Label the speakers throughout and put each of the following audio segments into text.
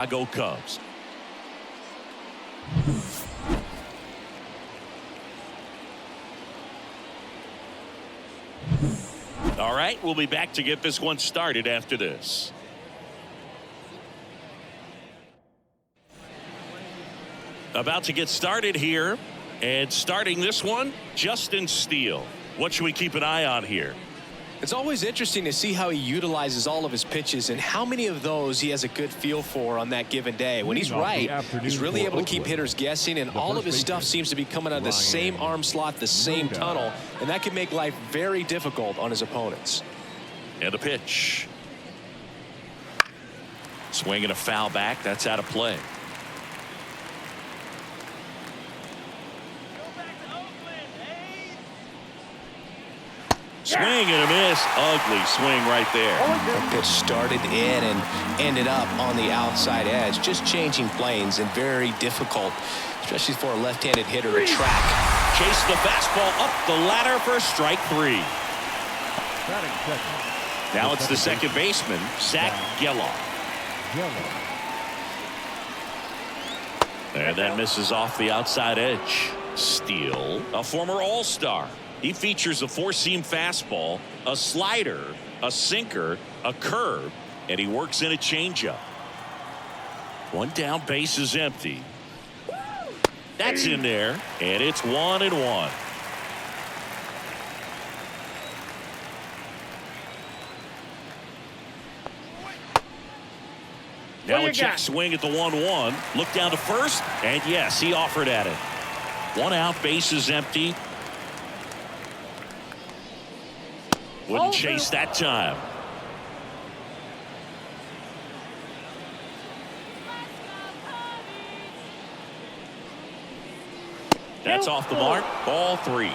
Speaker 1: Chicago Cubs. All right, we'll be back to get this one started after this. About to get started here, and starting this one, Justin Steele. What should we keep an eye on here?
Speaker 2: It's always interesting to see how he utilizes all of his pitches and how many of those he has a good feel for on that given day. When he's right, he's really able to keep hitters guessing, and all of his stuff seems to be coming out of the same arm slot, the same tunnel, and that can make life very difficult on his opponents.
Speaker 1: And a pitch. Swing and a foul back. That's out of play. Swing and a miss. Ugly swing right there.
Speaker 2: The pitch started in and ended up on the outside edge, just changing planes, and very difficult, especially for a left-handed hitter to track.
Speaker 1: Chase the fastball up the ladder for strike 3. Now it's the second baseman, Zach Geloff. And that misses off the outside edge. Steele, a former All-Star. He features a four-seam fastball, a slider, a sinker, a curve, and he works in a changeup. One down, base is empty. That's in there, and it's 1-1. Now a check swing at the 1-1. Look down to first, and yes, he offered at it. One out, base is empty. Wouldn't chase that time. That's off the mark. Ball 3.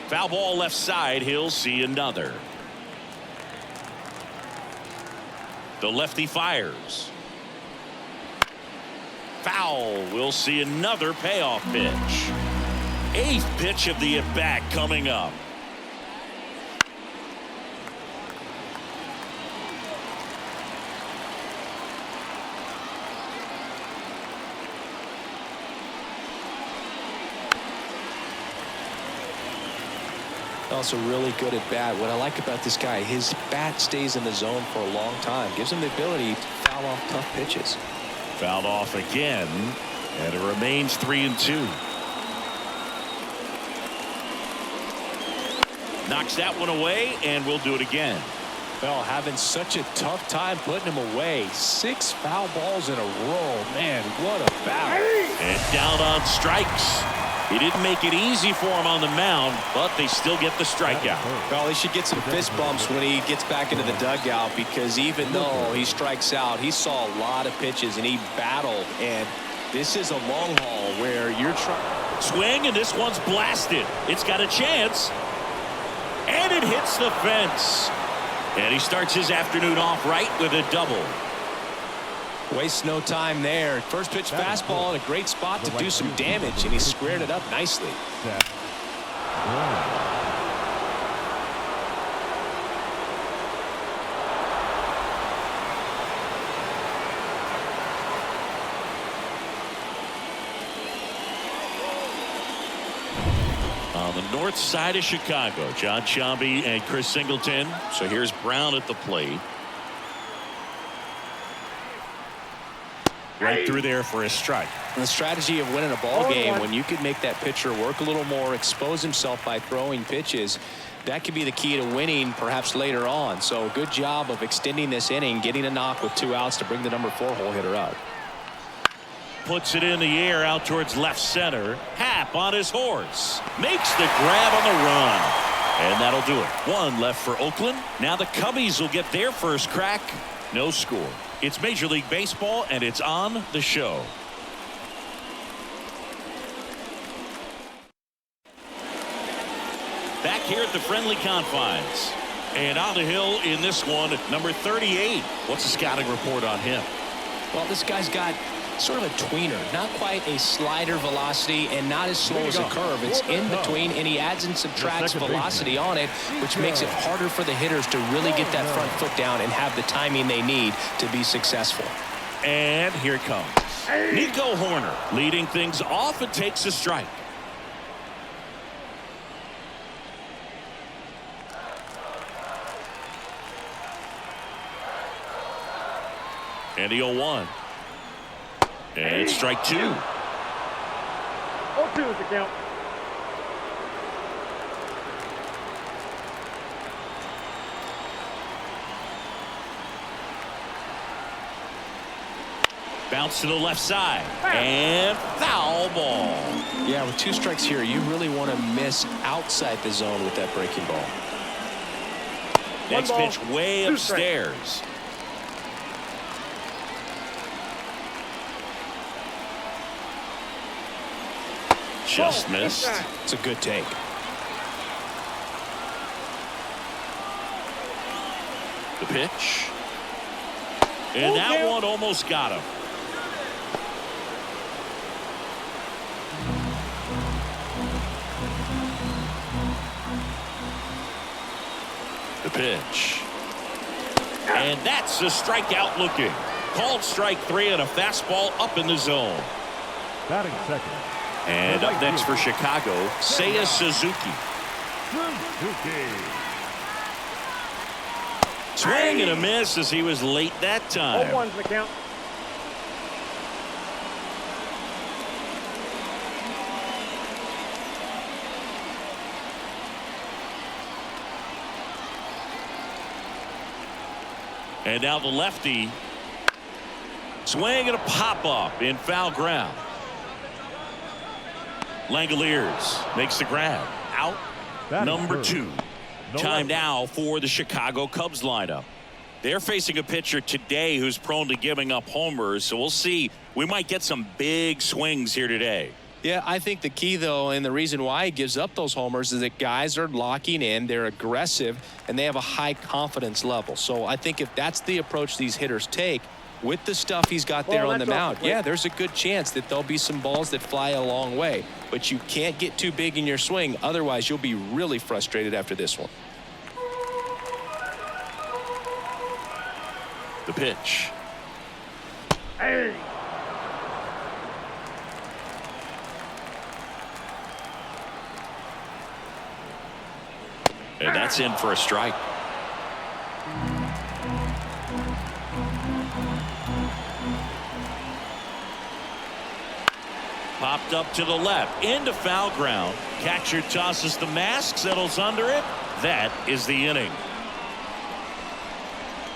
Speaker 1: Foul ball left side. He'll see another. The lefty fires. Foul. We'll see another payoff pitch. 8th pitch of the at-bat coming up.
Speaker 2: Also really good at bat. What I like about this guy, his bat stays in the zone for a long time. Gives him the ability to foul off tough pitches.
Speaker 1: Fouled off again, and it remains 3-2. Knocks that one away, and we'll do it again.
Speaker 2: Well, having such a tough time putting him away. 6 foul balls in a row. Man, what a battle.
Speaker 1: And down on strikes. He didn't make it easy for him on the mound, but they still get the strikeout.
Speaker 2: Well, he should get some fist bumps when he gets back into the dugout, because even though he strikes out, he saw a lot of pitches and he battled. And this is a long haul where you're trying.
Speaker 1: Swing, and this one's blasted. It's got a chance. And it hits the fence. And he starts his afternoon off right with a double.
Speaker 2: Wastes no time there. First pitch fastball in a great spot to do some damage, and he squared it up nicely.
Speaker 1: On the north side of Chicago, John Sciambi and Chris Singleton. So here's Brown at the plate. Right through there for a strike.
Speaker 2: The strategy of winning a ball game, when you could make that pitcher work a little more, expose himself by throwing pitches, that could be the key to winning perhaps later on. So good job of extending this inning, getting a knock with 2 outs to bring the number 4 hole hitter out.
Speaker 1: Puts it in the air out towards left center. Happ on his horse. Makes the grab on the run. And that'll do it. 1 left for Oakland. Now the Cubbies will get their first crack. No score. It's Major League Baseball, and it's on the show. Back here at the friendly confines. And on the hill in this one, number 38. What's the scouting report on him?
Speaker 2: Well, this guy's got sort of a tweener, not quite a slider velocity and not as slow as a curve. It's in between, and he adds and subtracts velocity on it, which makes it harder for the hitters to really get that front foot down and have the timing they need to be successful.
Speaker 1: And here it comes. Nico Horner leading things off and takes a strike. And the 0-1. And strike 2.
Speaker 3: 0-2 is the count.
Speaker 1: Bounce to the left side. And foul ball.
Speaker 2: Yeah, with 2 strikes here, you really want to miss outside the zone with that breaking ball.
Speaker 1: Next pitch way upstairs. Just missed.
Speaker 2: It's a good take.
Speaker 1: The pitch. And that one almost got him. The pitch. And that's a strikeout looking. Called strike 3 and a fastball up in the zone.
Speaker 4: Batting second.
Speaker 1: And up next for Chicago, Seiya Suzuki. Swing and a miss as he was late that time.
Speaker 3: 0-1's the count.
Speaker 1: And now the lefty. Swing and a pop-up in foul ground. Langoliers makes the grab. Out number 2. Time now for the Chicago Cubs lineup. They're facing a pitcher today who's prone to giving up homers, so we'll see. We might get some big swings here today.
Speaker 2: Yeah, I think the key, though, and the reason why he gives up those homers is that guys are locking in, they're aggressive, and they have a high confidence level. So I think if that's the approach these hitters take, with the stuff he's got there on the mound, yeah, there's a good chance that there'll be some balls that fly a long way. But you can't get too big in your swing, otherwise you'll be really frustrated after this one.
Speaker 1: The pitch.
Speaker 3: Hey.
Speaker 1: And that's in for a strike. Popped up to the left into foul ground. Catcher tosses the mask, settles under it. That is the inning.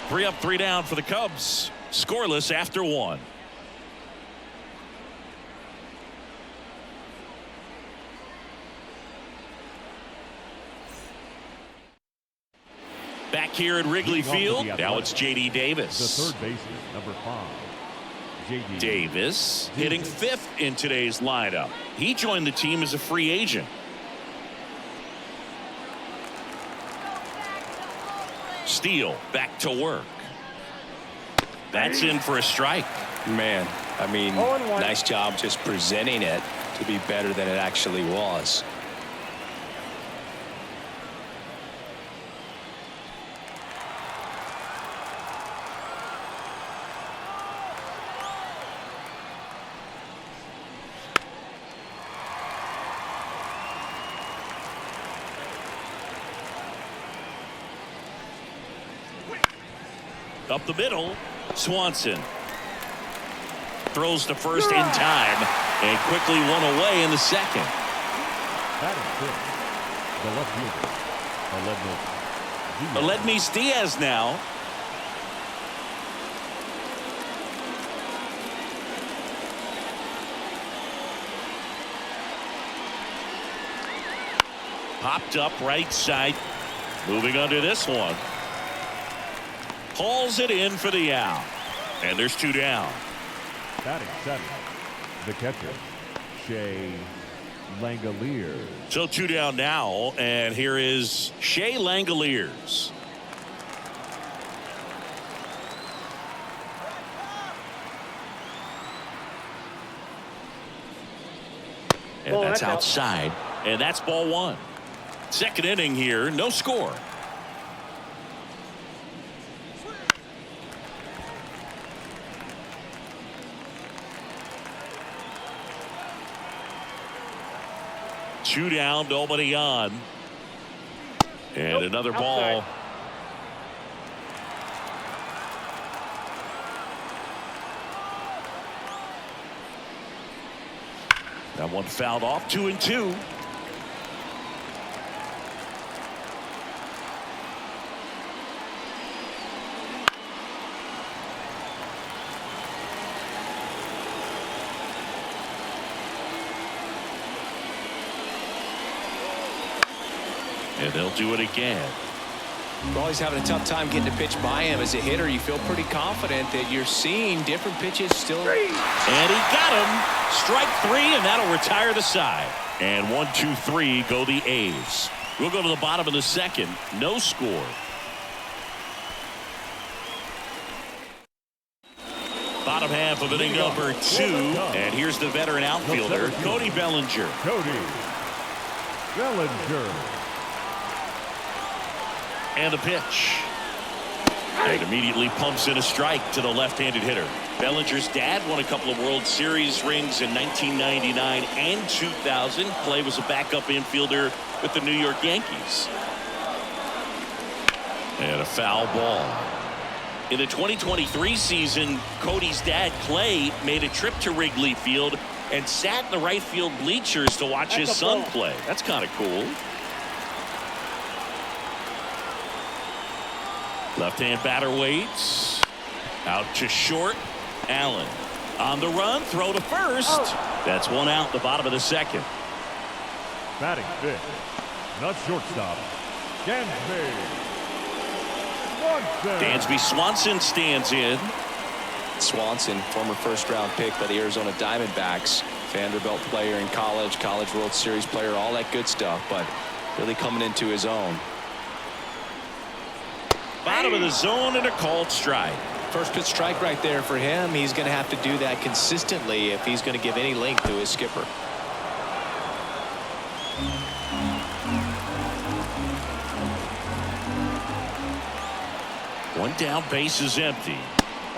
Speaker 1: 3 up, 3 down for the Cubs. Scoreless after 1. Back here at Wrigley Field, now it's J.D. Davis.
Speaker 4: The third baseman, number 5. J.D.
Speaker 1: Davis hitting 5th in today's lineup. He joined the team as a free agent. Steele back to work. That's in for a strike.
Speaker 2: Man, I mean, nice job just presenting it to be better than it actually was.
Speaker 1: Up the middle, Swanson throws to first in time and quickly one away in the second.
Speaker 4: The left fielder,
Speaker 1: Aledmys Diaz now. Popped up right side. Moving under this one. Hauls it in for the out. And there's 2 down.
Speaker 4: Batting 7th, the catcher, Shea Langoliers.
Speaker 1: So 2 down now, and here is Shea Langoliers. And that's outside. And that's ball one. Second inning here, no score. Two down, nobody on. And another ball. That one fouled off. 2-2. And they'll do it again.
Speaker 2: You're always having a tough time getting a pitch by him. As a hitter, you feel pretty confident that you're seeing different pitches still.
Speaker 1: And he got him. Strike three, and that'll retire the side. And 1-2-3 go the A's. We'll go to the bottom of the second. No score. Bottom half of inning number 2. And here's the veteran outfielder, Cody Bellinger.
Speaker 4: Cody Bellinger.
Speaker 1: And the pitch. And immediately pumps in a strike to the left-handed hitter. Bellinger's dad won a couple of World Series rings in 1999 and 2000. Clay was a backup infielder with the New York Yankees. And a foul ball. In the 2023 season, Cody's dad, Clay, made a trip to Wrigley Field and sat in the right field bleachers to watch his son play. That's kind of cool. Left-hand batter waits. Out to short. Allen on the run. Throw to first. That's one out in the bottom of the second.
Speaker 4: Batting fifth. Not shortstop. Dansby
Speaker 1: Swanson stands in.
Speaker 2: Swanson, former first-round pick by the Arizona Diamondbacks. Vanderbilt player in college, College World Series player, all that good stuff, but really coming into his own.
Speaker 1: Bottom of the zone and a called strike.
Speaker 2: First pitch strike right there for him. He's going to have to do that consistently if he's going to give any length to his skipper.
Speaker 1: One down, base is empty.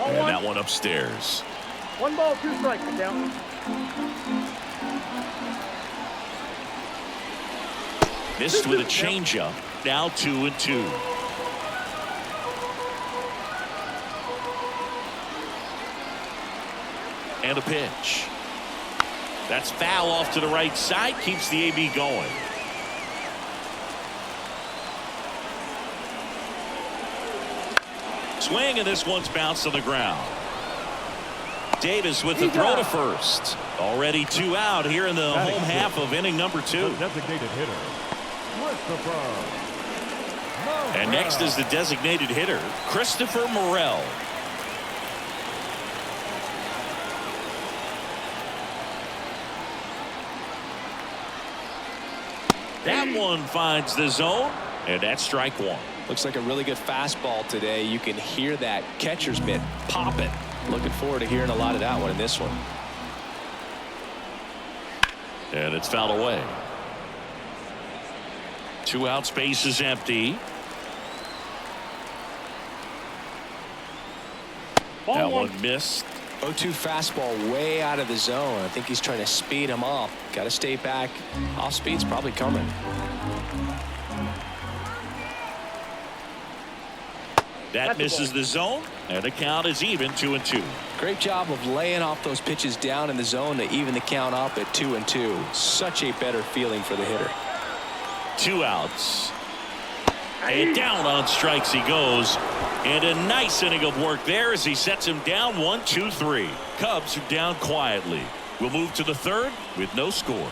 Speaker 1: And that one upstairs.
Speaker 3: 1 ball, 2 strikes. Down.
Speaker 1: Missed with a changeup. Now 2-2. And a pitch. That's foul off to the right side. Keeps the AB going. Swing, and this one's bounced on the ground. Davis with the throw to first. Already 2 out here in the home half of inning number 2.
Speaker 4: The designated hitter, Christopher.
Speaker 1: And next is the designated hitter, Christopher Morel. That one finds the zone, and that's strike one.
Speaker 2: Looks like a really good fastball today. You can hear that catcher's mitt popping. Looking forward to hearing a lot of that one in this one.
Speaker 1: And it's fouled away. 2 out, space is empty. That one missed.
Speaker 2: 0-2 fastball way out of the zone. I think he's trying to speed him up. Got to stay back. Off speed's probably coming.
Speaker 1: That misses the zone, and the count is even 2-2.
Speaker 2: Great job of laying off those pitches down in the zone to even the count up at 2-2. Such a better feeling for the hitter.
Speaker 1: 2 outs. And down on strikes he goes. And a nice inning of work there as he sets him down 1-2-3. Cubs are down quietly. We'll move to the third with no score.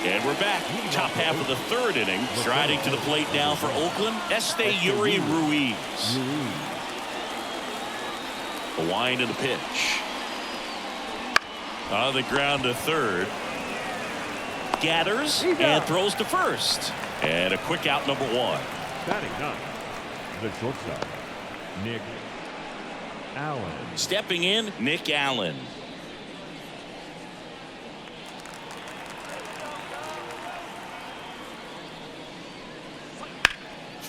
Speaker 1: And we're back. Top half of the third inning. Striding to the plate now for Oakland, Esteury Ruiz. A wind and the pitch. On the ground to third. Gathers and throws to first. And a quick out, number 1.
Speaker 4: Batting ninth, the shortstop, Nick Allen.
Speaker 1: Stepping in, Nick Allen.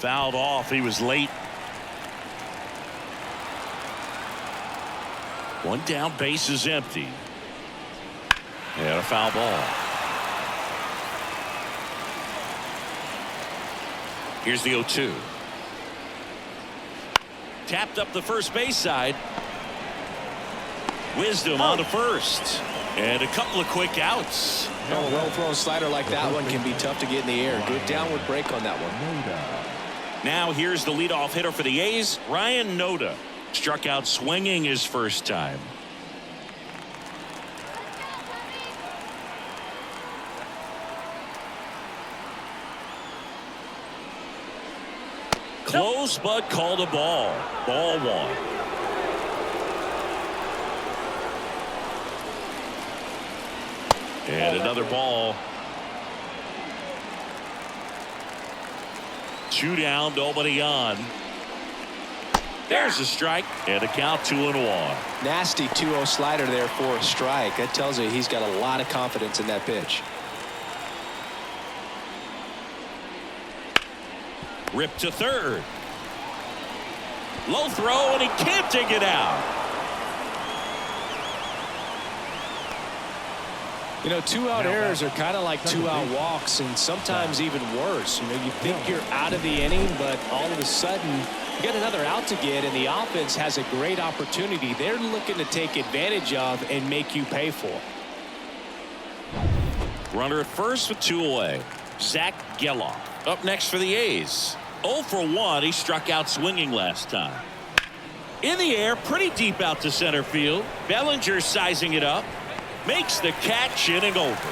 Speaker 1: fouled off. He was late. One down, base is empty. And a foul ball. Here's the 0-2. Tapped up the first base side. Wisdom on to first. And a couple of quick outs.
Speaker 2: A well-thrown slider like that one can be tough to get in the air. Good downward break on that one.
Speaker 1: Now here's the leadoff hitter for the A's, Ryan Noda. Struck out swinging his first time. Close, but called a ball. Ball one. And another ball. 2 down, nobody on. There's a strike and a count 2-1.
Speaker 2: Nasty 2-0 slider there for a strike. That tells you he's got a lot of confidence in that pitch.
Speaker 1: Ripped to third. Low throw, and he can't dig it out.
Speaker 2: You know, 2-out errors are kind of like 2-out walks, and sometimes even worse. You know, you think you're out of the inning, but all of a sudden you got another out to get, and the offense has a great opportunity they're looking to take advantage of and make you pay for.
Speaker 1: Runner at first with 2 away. Zach Geloff up next for the A's. 0 for 1. He struck out swinging last time. In the air, pretty deep out to center field. Bellinger sizing it up. Makes the catch, inning over.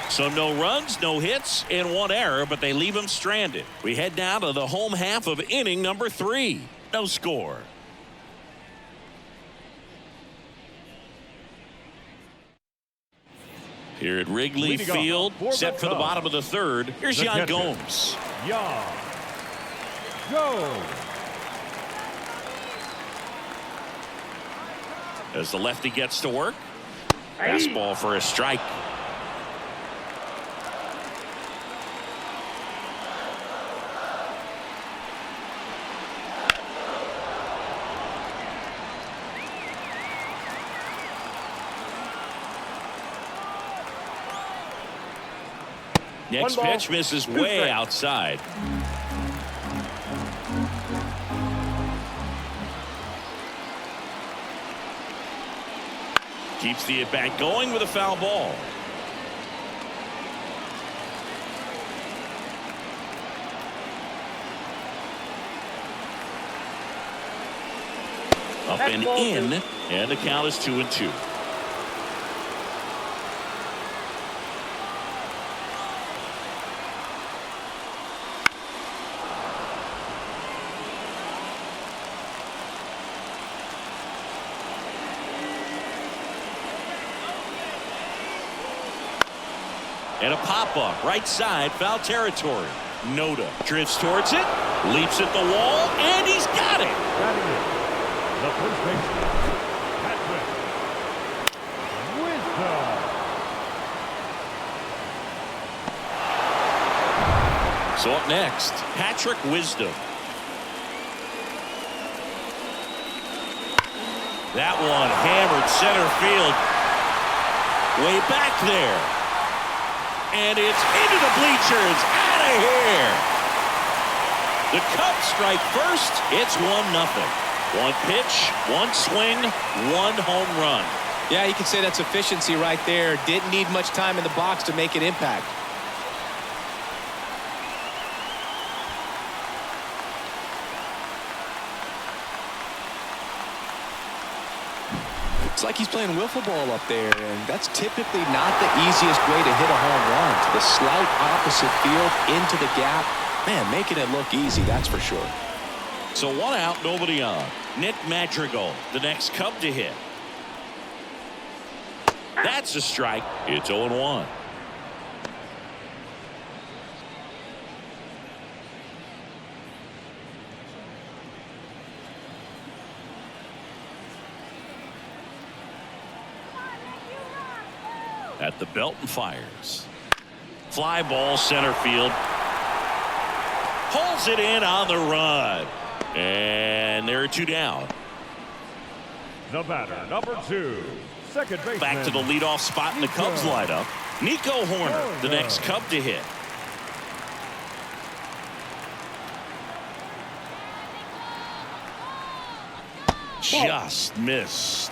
Speaker 1: So no runs, no hits, and 1 error, but they leave him stranded. We head now to the home half of inning number 3. No score. Here at Wrigley Field, set for the bottom of the third. Here's Yan Gomes.
Speaker 4: Yan Gomes.
Speaker 1: As the lefty gets to work. Fastball for a strike. Next pitch misses way outside. Keeps the at-bat going with a foul ball. Up and in, and the count is 2-2. And a pop-up, right side, foul territory. Noda drifts towards it, leaps at the wall, and he's got it.
Speaker 4: Batting in, the first baseman, Patrick Wisdom.
Speaker 1: So up next, Patrick Wisdom. That one hammered center field. Way back there. And it's into the bleachers. Out of here. The Cubs strike first. It's 1-0. 1 pitch, 1 swing, 1 home run.
Speaker 2: Yeah, you can say that's efficiency right there. Didn't need much time in the box to make an impact. It's like he's playing wiffle ball up there, and that's typically not the easiest way to hit a home run. To the slight opposite field, into the gap. Man, making it look easy, that's for sure.
Speaker 1: So 1 out, nobody on. Nick Madrigal, the next Cub to hit. That's a strike. It's 0-1. At the belt and fires. Fly ball center field. Pulls it in on the run. And there are 2 down.
Speaker 4: The batter, number 2, second baseman.
Speaker 1: Back to the leadoff spot in the Cubs lineup. Nico Horner, the next Cub to hit. Just missed.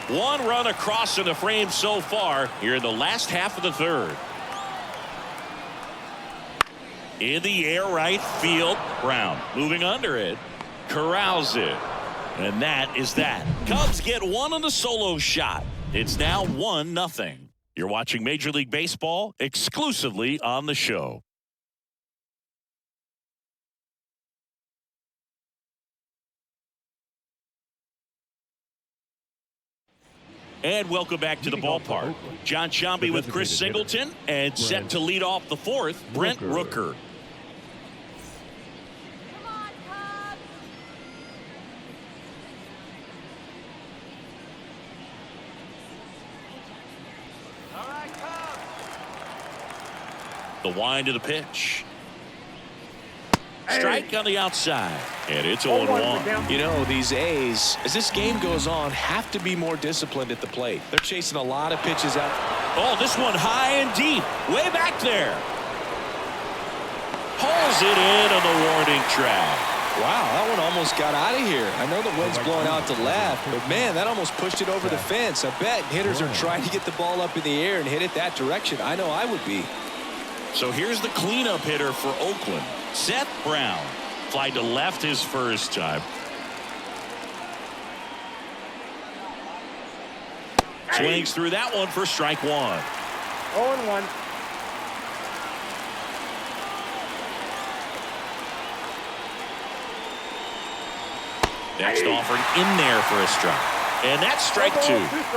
Speaker 1: 1 run across in the frame so far here in the last half of the 3rd. In the air, right field. Brown moving under it. Corrals it. And that is that. Cubs get 1 on the solo shot. It's now 1-0. You're watching Major League Baseball exclusively on the show. And welcome back to the ballpark. John Sciambi with Chris Singleton, and set to lead off the 4th, Brent Rooker. The wind of the pitch. Strike on the outside, and it's 0-1.
Speaker 2: You know, these A's, as this game goes on, have to be more disciplined at the plate. They're chasing a lot of pitches out.
Speaker 1: Oh, this one high and deep, way back there. Pulls it in on the warning track.
Speaker 2: Wow, that one almost got out of here. I know the wind's blowing out to left, but man, that almost pushed it over the fence. I bet hitters are trying to get the ball up in the air and hit it that direction. I know I would be.
Speaker 1: So here's the cleanup hitter for Oakland, Seth Brown. Fly to left his first time. Swings through that one for strike 1.
Speaker 3: 0-1.
Speaker 1: Next offering in there for a strike. And that's strike 2.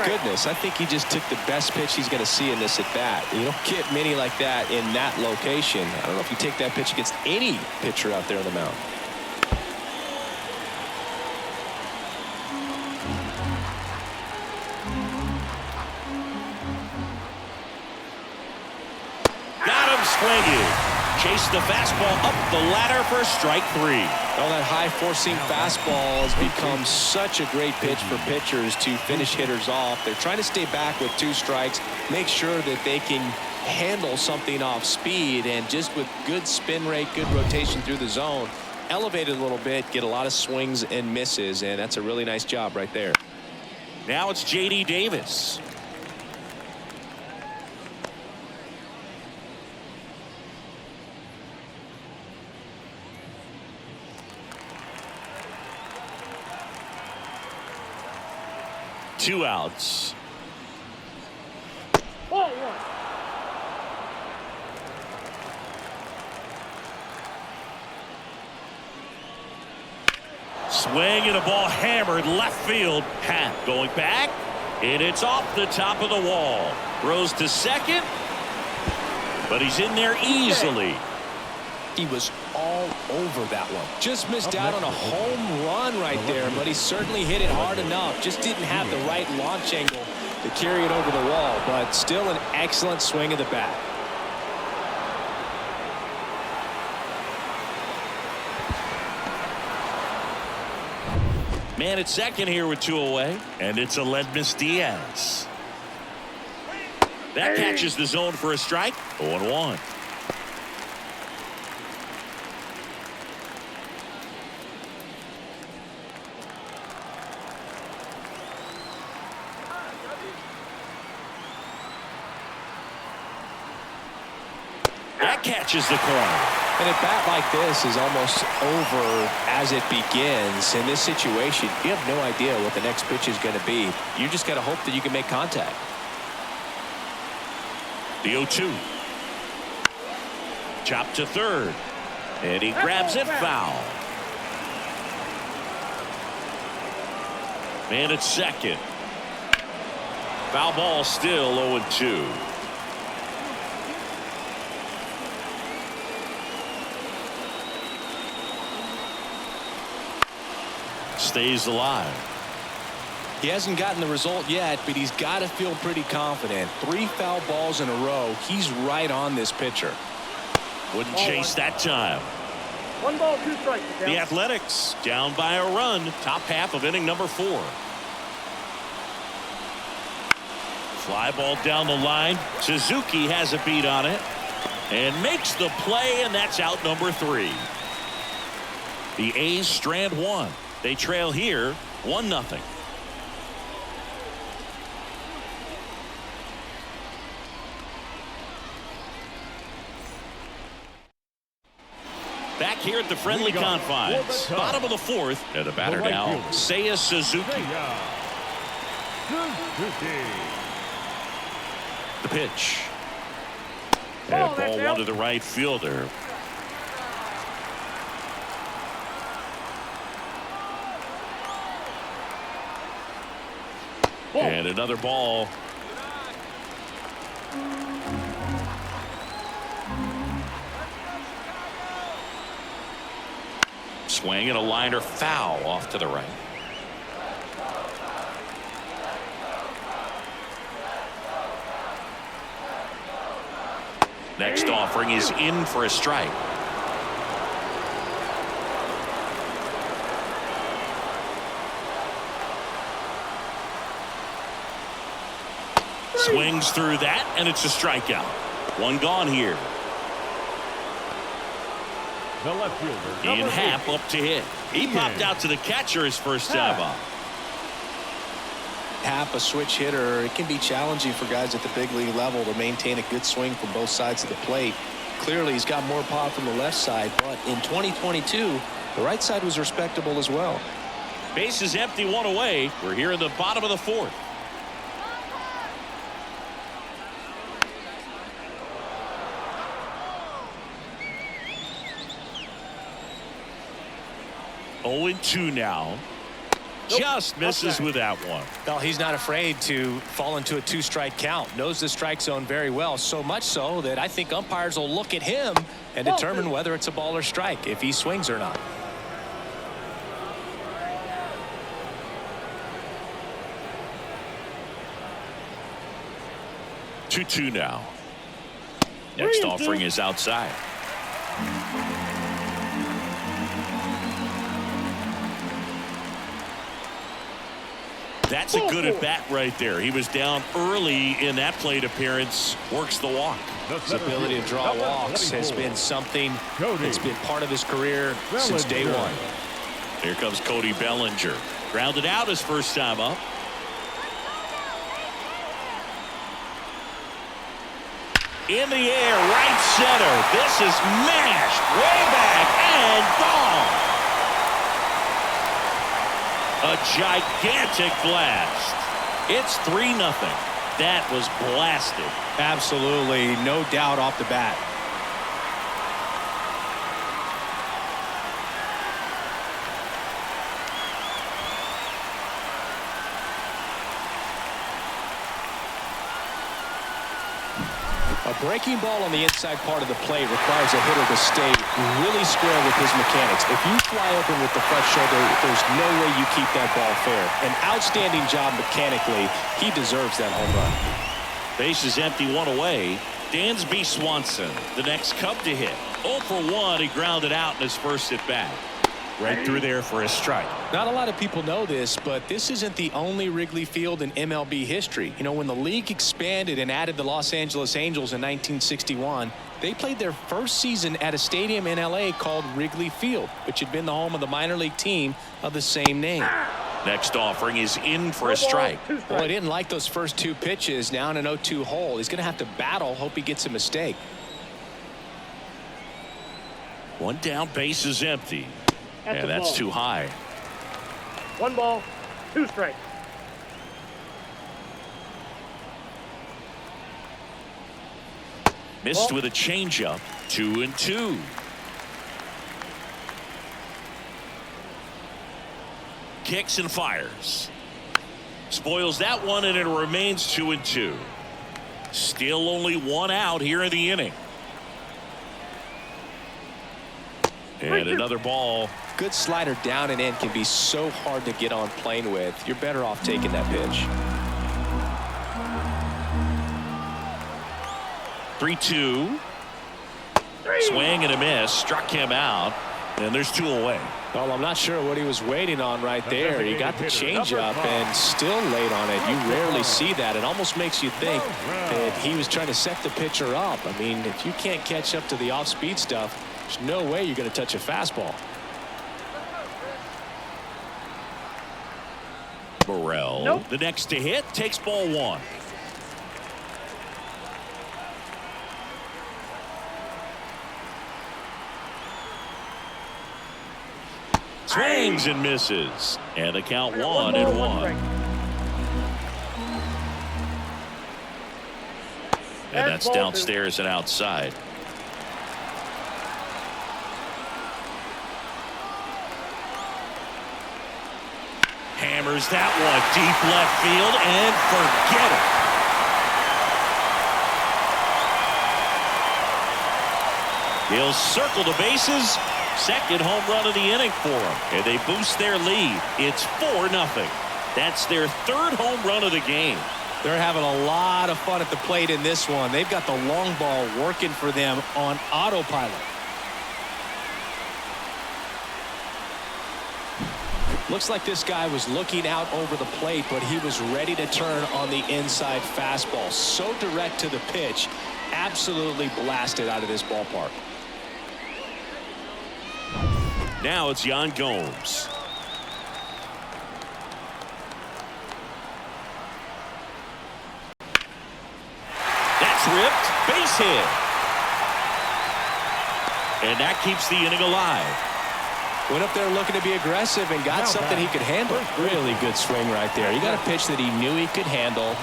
Speaker 2: Goodness, I think he just took the best pitch he's going to see in this at bat. You don't get many like that in that location. I don't know if you take that pitch against any pitcher out there on the mound.
Speaker 1: Got him swinging. Chase the fastball up the ladder for strike 3.
Speaker 2: Well, that high four-seam fastball has become such a great pitch for pitchers to finish hitters off. They're trying to stay back with 2 strikes, make sure that they can handle something off speed, and just with good spin rate, good rotation through the zone, elevate it a little bit, get a lot of swings and misses, and that's a really nice job right there.
Speaker 1: Now it's J.D. Davis. Two outs.
Speaker 3: 0-1.
Speaker 1: Swing and a ball hammered left field. Hat going back, and it's off the top of the wall. Throws to second, but he's in there easily.
Speaker 2: He was all over that one. Just missed out on a home run right there, but he certainly hit it hard enough. Just didn't have the right launch angle to carry it over the wall, but still an excellent swing of the bat.
Speaker 1: Man at second here with 2 away, and it's Aledmys Diaz. That catches the zone for a strike. 0-1. That catches the corner.
Speaker 2: And a bat like this is almost over as it begins. In this situation, you have no idea what the next pitch is going to be. You just got to hope that you can make contact.
Speaker 1: The 0-2. Chop to third. And he grabs it foul. Man at second. Foul ball still 0-2. Stays alive.
Speaker 2: He hasn't gotten the result yet, but he's got to feel pretty confident. 3 foul balls in a row. He's right on this pitcher.
Speaker 1: Wouldn't chase that time.
Speaker 3: 1 ball, 2 strikes.
Speaker 1: The Athletics down by a run. Top half of inning number 4. Fly ball down the line. Suzuki has a beat on it and makes the play, and that's out number 3. The A's strand 1. They trail here 1-0. Back here at the friendly confines. Bottom of the 4th. And the batter now, Seiya Suzuki. The pitch. And ball 1 to the right fielder. And another ball. Swing and a liner foul off to the right. Next offering is in for a strike. Swings through that, and it's a strikeout. 1 gone here.
Speaker 4: The left fielder.
Speaker 1: In Happ up to hit. He popped out to the catcher his first time up.
Speaker 2: Happ, a switch hitter, it can be challenging for guys at the big league level to maintain a good swing from both sides of the plate. Clearly, he's got more pop from the left side, but in 2022, the right side was respectable as well.
Speaker 1: Base is empty, 1 away. We're here in the bottom of the 4th. Oh, 2 now. Just misses with that one.
Speaker 2: Well, he's not afraid to fall into a 2-strike count. Knows the strike zone very well, so much so that I think umpires will look at him and determine whether it's a ball or strike, if he swings or not.
Speaker 1: Two now. Next offering is outside. That's a good at bat right there. He was down early in that plate appearance. Works the walk.
Speaker 2: His ability to draw walks has been something that's been part of his career since day 1.
Speaker 1: Here comes Cody Bellinger. Grounded out his first time up. In the air, right center. This is mashed way back and gone. A gigantic blast. It's 3-0. That was blasted.
Speaker 2: Absolutely, no doubt off the bat. A breaking ball on the inside part of the plate requires a hitter to stay really square with his mechanics. If you fly open with the front shoulder, there's no way you keep that ball fair. An outstanding job mechanically. He deserves that home run.
Speaker 1: Base is empty, 1 away. Dansby Swanson, the next Cub to hit. 0 for 1. He grounded out in his first at bat. Right through there for a strike.
Speaker 2: Not a lot of people know this, but this isn't the only Wrigley Field in MLB history. You know, when the league expanded and added the Los Angeles Angels in 1961, they played their first season at a stadium in LA called Wrigley Field, which had been the home of the minor league team of the same name.
Speaker 1: Next offering is in for a strike.
Speaker 2: Well, he didn't like those first 2 pitches. Now in an 0-2 hole, he's going to have to battle, hope he gets a mistake.
Speaker 1: 1 down, base is empty. And that's too high.
Speaker 3: 1 ball, 2 strikes.
Speaker 1: Missed with a changeup. 2-2. Kicks and fires. Spoils that one, and it remains 2-2. Still only 1 out here in the inning. And another ball.
Speaker 2: Good slider down and in can be so hard to get on plane with. You're better off taking that pitch.
Speaker 1: 3-2. Swing and a miss. Struck him out. And there's 2 away.
Speaker 2: Well, I'm not sure what he was waiting on right there. He got the changeup and still late on it. You rarely see that. It almost makes you think that he was trying to set the pitcher up. I mean, if you can't catch up to the off-speed stuff, there's no way you're going to touch a fastball.
Speaker 1: Burrell, the next to hit, takes ball 1. Swings and misses. And the count 1-1. And that's downstairs and outside. Hammers that one deep left field and forget it. He'll circle the bases. Second home run of the inning for them. And they boost their lead. It's 4-0. That's their 3rd home run of the game.
Speaker 2: They're having a lot of fun at the plate in this one. They've got the long ball working for them on autopilot. Looks like this guy was looking out over the plate, but he was ready to turn on the inside fastball. So direct to the pitch. Absolutely blasted out of this ballpark.
Speaker 1: Now it's Yan Gomes. That's ripped. Base hit. And that keeps the inning alive.
Speaker 2: Went up there looking to be aggressive and got something he could handle. Really good swing right there. He got a pitch that he knew he could handle,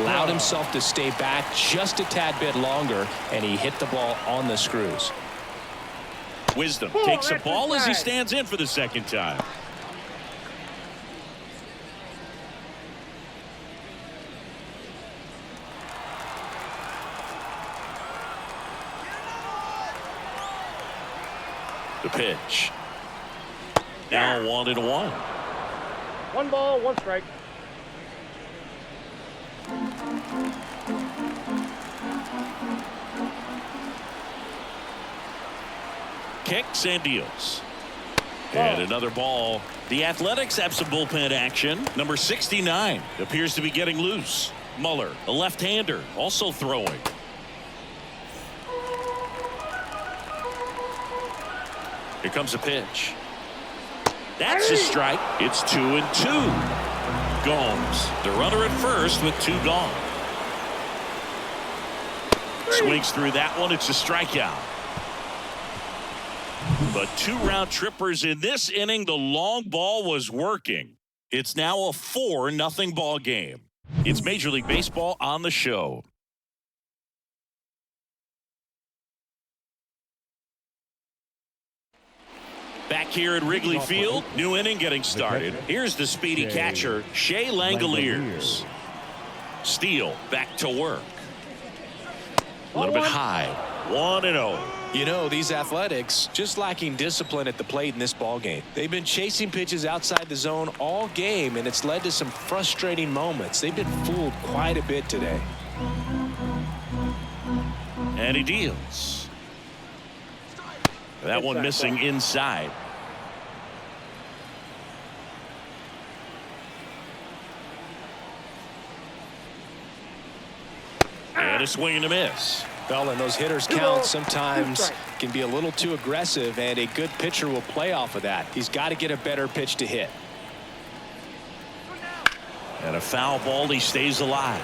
Speaker 2: allowed himself to stay back just a tad bit longer, and he hit the ball on the screws.
Speaker 1: Wisdom takes a ball as he stands in for the 2nd time. The pitch. Now 1-1.
Speaker 3: 1 ball, 1 strike.
Speaker 1: Kicks and deals. And another ball. The Athletics have some bullpen action. Number 69 appears to be getting loose. Muller, a left-hander, also throwing. Here comes a pitch. That's a strike. It's 2-2. Gomes, the runner at first with 2 gone. Swings through that one. It's a strikeout. But 2 round trippers in this inning. The long ball was working. It's now a 4-0 ball game. It's Major League Baseball on the show. Back here at Wrigley Field, new inning getting started. Here's the speedy catcher, Shea Langoliers. Steele back to work. A little bit high. 1-0.
Speaker 2: You know, these Athletics just lacking discipline at the plate in this ball game. They've been chasing pitches outside the zone all game, and it's led to some frustrating moments. They've been fooled quite a bit today.
Speaker 1: And he deals. That one missing inside. And a swing and a miss.
Speaker 2: Well, and those hitters count sometimes can be a little too aggressive, and a good pitcher will play off of that. He's got to get a better pitch to hit.
Speaker 1: And a foul ball. He stays alive.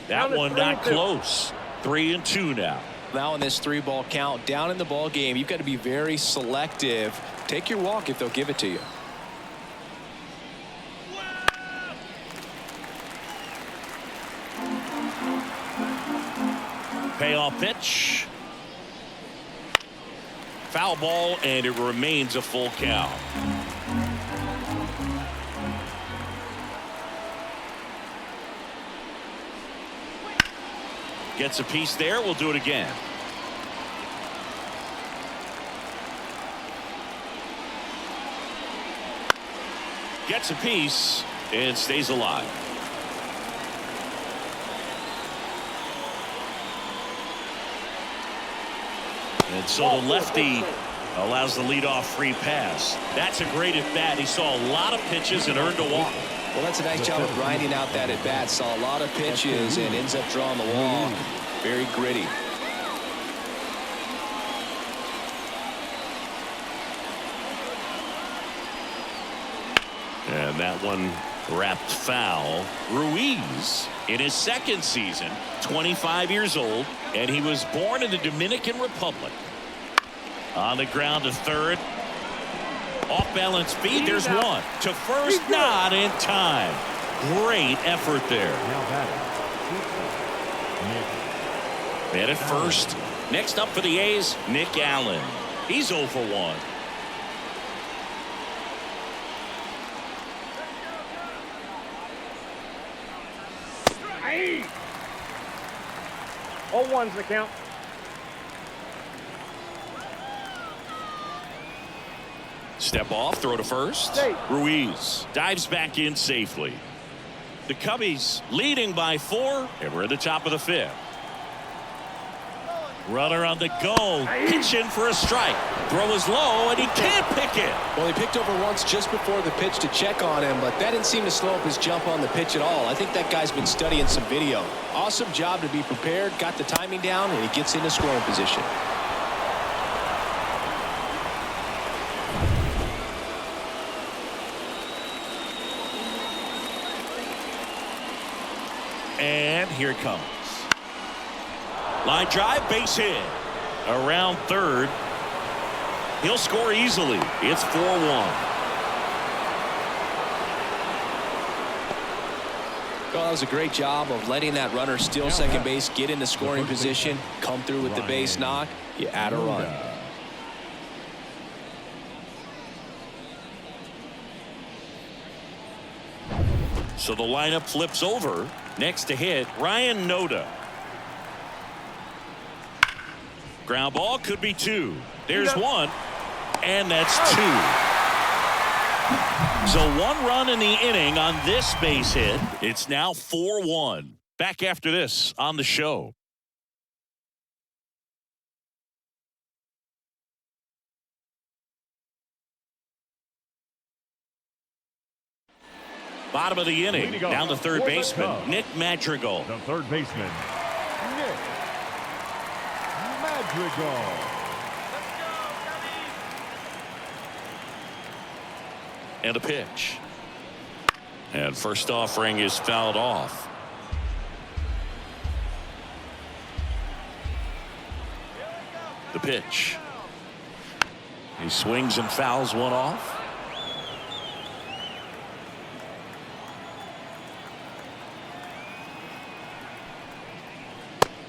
Speaker 1: That one not close. 3-2 now.
Speaker 2: Now in this 3-ball count, down in the ball game, you've got to be very selective. Take your walk if they'll give it to you.
Speaker 1: Payoff pitch. Foul ball, and it remains a full count. Gets a piece there. We'll do it again. Gets a piece and stays alive. And so the lefty allows the leadoff free pass. That's a great at bat. He saw a lot of pitches and earned a walk.
Speaker 2: Well, that's a nice job of grinding out that at bat. Saw a lot of pitches and ends up drawing the walk. Very gritty.
Speaker 1: And that one wrapped foul. Ruiz in his second season, 25 years old, and he was born in the Dominican Republic. On the ground to third. Off balance feed. There's one to first. Not in time. Great effort there. And at first. Next up for the A's, Nick Allen. He's 0 for 1.
Speaker 3: Hey! 0-1's the count.
Speaker 1: Step off, throw to first. Ruiz dives back in safely. The Cubbies leading by 4, and we're at the top of the 5th. Runner on the go, pitching for a strike. Throw is low, and he can't pick it.
Speaker 2: Well, he picked over once just before the pitch to check on him, but that didn't seem to slow up his jump on the pitch at all. I think that guy's been studying some video. Awesome job to be prepared, got the timing down, and he gets into scoring position.
Speaker 1: And here it comes. Line drive, base hit. Around third. He'll score easily. It's 4-1.
Speaker 2: Well, that was a great job of letting that runner steal second base, get into scoring position, come through with the base knock. You add a run.
Speaker 1: So the lineup flips over. Next to hit, Ryan Noda. Ground ball could be 2. There's 1. And that's 2. So 1 run in the inning on this base hit. It's now 4-1. Back after this on the show. Bottom of the inning, down to third baseman, Nick Madrigal.
Speaker 4: The third baseman, Nick Madrigal.
Speaker 1: And a pitch. And first offering is fouled off. The pitch. He swings and fouls one off.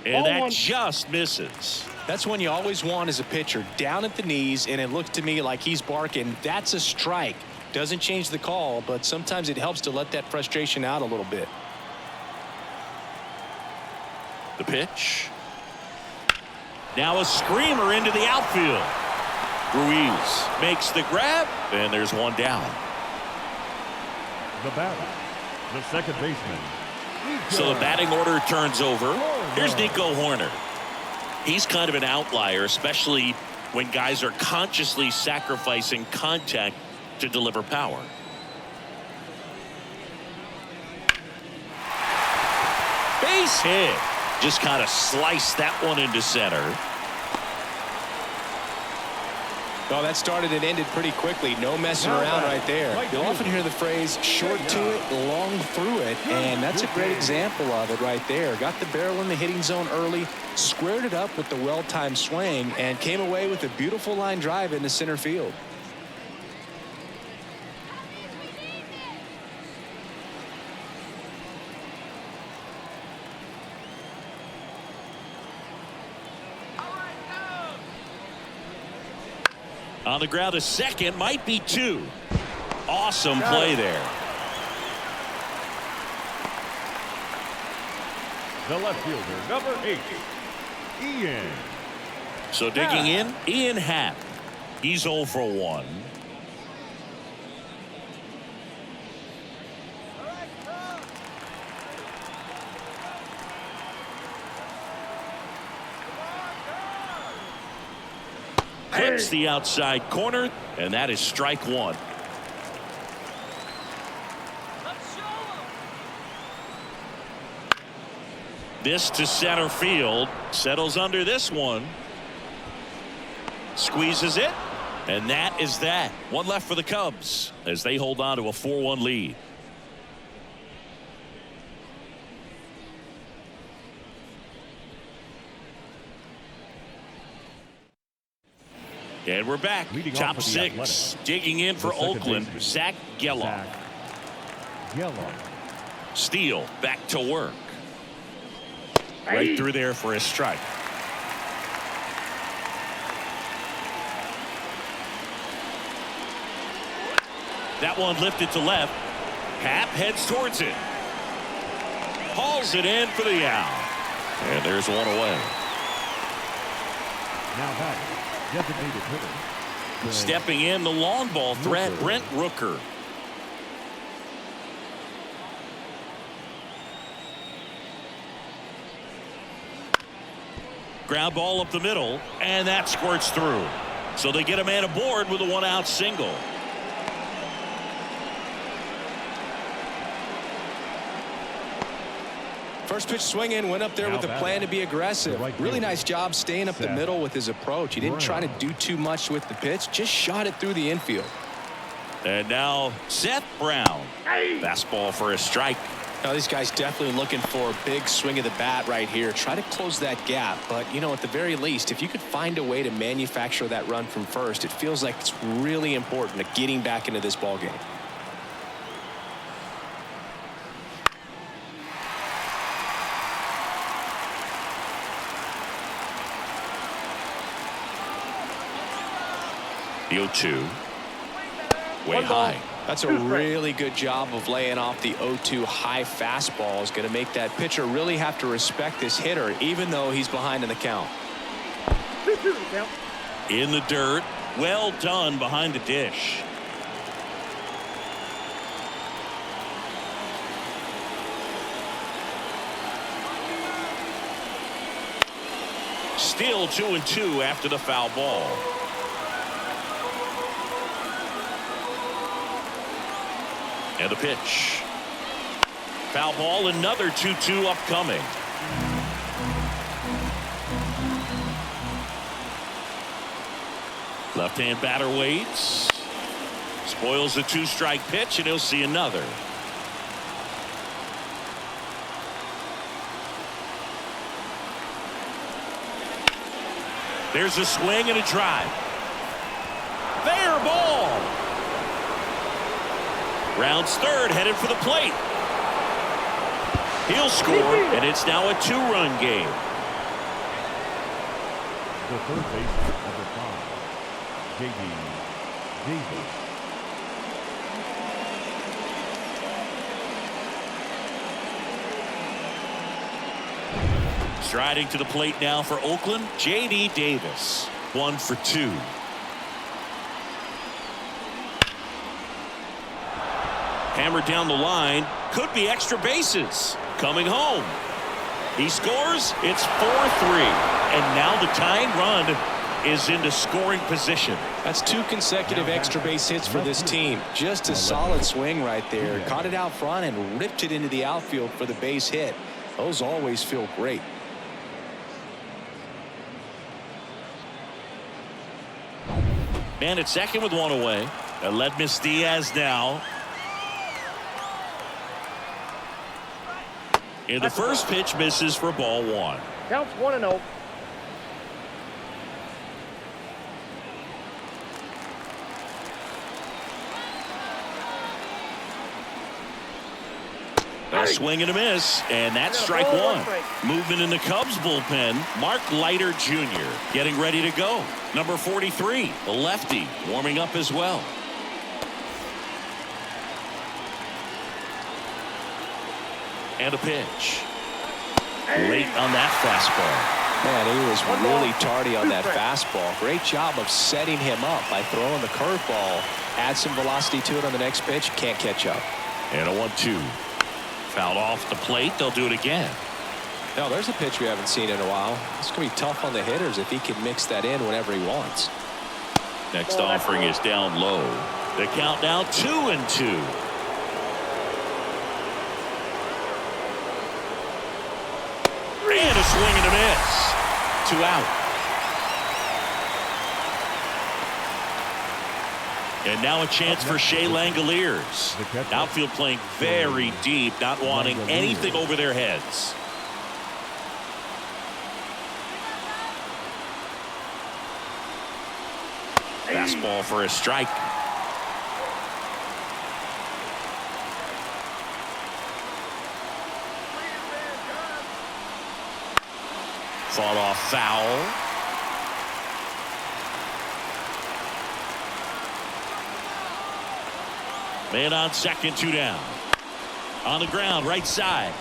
Speaker 1: And that just misses.
Speaker 2: That's one you always want as a pitcher, down at the knees, and it looks to me like he's barking. That's a strike. Doesn't change the call, but sometimes it helps to let that frustration out a little bit.
Speaker 1: The pitch. Now a screamer into the outfield. Ruiz makes the grab, and there's one down.
Speaker 4: The batter, the second baseman.
Speaker 1: So the batting order turns over. Here's Nico Hoerner. He's kind of an outlier, especially when guys are consciously sacrificing contact to deliver power. Base hit. Just kind of sliced that one into center.
Speaker 2: Well, that started and ended pretty quickly. No messing around right there. You'll often hear the phrase short to it, long through it, and that's a great example of it right there. Got the barrel in the hitting zone early, squared it up with the well-timed swing, and came away with a beautiful line drive into center field.
Speaker 1: On the ground to second, might be 2. Awesome play there.
Speaker 4: The left fielder, number 8, Ian.
Speaker 1: So digging in, Ian Happ. He's 0 for 1. clips the outside corner, and that is strike one. This to center field. Settles under this one. Squeezes it. And that is that. One left for the Cubs as they hold on to a 4-1 lead. And we're back. Top six. Digging in for Oakland. Zach Geloff. Steele back to work. Right through there for a strike. That one lifted to left. Happ heads towards it. Hauls it in for the out. And there's one away.
Speaker 4: Now back. Designated hitter.
Speaker 1: Stepping in the long ball threat, Brent Rooker. Ground ball up the middle, and that squirts through. So they get a man aboard with a one-out single.
Speaker 2: First pitch swinging, went up there with the plan to be aggressive. Really nice job staying up the middle with his approach. He didn't try to do too much with the pitch, just shot it through the infield.
Speaker 1: And now Seth Brown. Fastball for a strike.
Speaker 2: Now these guys definitely looking for a big swing of the bat right here. Try to close that gap, but you know, at the very least, if you could find a way to manufacture that run from first, it feels like it's really important to getting back into this ball game.
Speaker 1: The 0-2. Way high.
Speaker 2: That's a really good job of laying off the 0-2 high fastball. Is going to make that pitcher really have to respect this hitter, even though he's behind in the count.
Speaker 1: In the dirt. Well done behind the dish. Still 2-2 after the foul ball. And the pitch. Foul ball, another 2-2 upcoming. Left-hand batter waits. Spoils the two-strike pitch, and he'll see another. There's a swing and a drive. Fair ball. Rounds third, headed for the plate. He'll score, and it's now a two-run game.
Speaker 4: The third baseman, number 5, J.D. Davis.
Speaker 1: Striding to the plate now for Oakland, J.D. Davis. 1 for 2. Hammered down the line. Could be extra bases. Coming home. He scores. It's 4-3. And now the tying run is into scoring position.
Speaker 2: That's 2 consecutive extra base hits for this team. Just a solid swing right there. Caught it out front and ripped it into the outfield for the base hit. Those always feel great.
Speaker 1: Man at second with one away. Aledmus Diaz now. And the first pitch misses for ball 1.
Speaker 3: Counts 1-0.
Speaker 1: A swing and a miss, and that's strike 1. Movement in the Cubs bullpen, Mark Leiter Jr. getting ready to go. Number 43, the lefty, warming up as well. And a pitch. Late on that fastball.
Speaker 2: Man, he was really tardy on that fastball. Great job of setting him up by throwing the curveball. Add some velocity to it on the next pitch. Can't catch up.
Speaker 1: And a 1-2. Fouled off the plate. They'll do it again.
Speaker 2: No, there's a pitch we haven't seen in a while. It's going to be tough on the hitters if he can mix that in whenever he wants.
Speaker 1: Next offering is down low. The count now 2-2. And a swing and a miss. 2 out. And now a chance for Shea Langoliers. Outfield playing very deep, not wanting anything over their heads. Fastball for a strike. Fought off foul. Man on second, 2 down. On the ground, right side.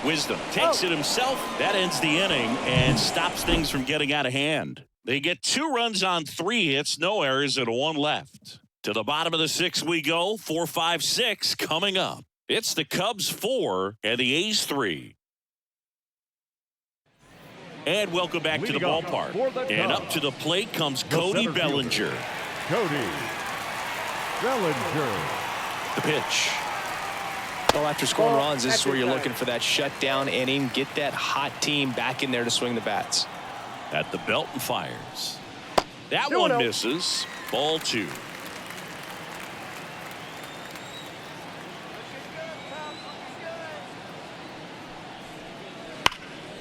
Speaker 1: Wisdom takes it himself. That ends the inning and stops things from getting out of hand. They get 2 runs on 3 hits, no errors, and 1 left. To the bottom of the 6th we go. 4, 5, 6 coming up. It's the Cubs 4 and the A's 3. And welcome back to the ballpark. And up to the plate comes Cody Bellinger.
Speaker 4: Cody Bellinger.
Speaker 1: The pitch.
Speaker 2: Well, after scoring runs, this is where you're looking for that shutdown inning. Get that hot team back in there to swing the bats.
Speaker 1: At the belt and fires. That one misses. Ball 2.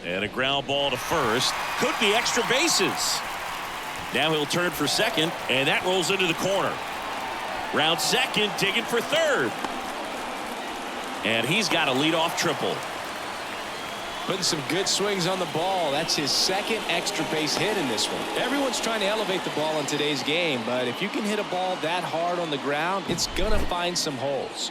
Speaker 1: And a ground ball to first. Could be extra bases. Now he'll turn for second, and that rolls into the corner. Round second, digging for third. And he's got a leadoff triple.
Speaker 2: Putting some good swings on the ball. That's his 2nd extra base hit in this one. Everyone's trying to elevate the ball in today's game, but if you can hit a ball that hard on the ground, it's going to find some holes.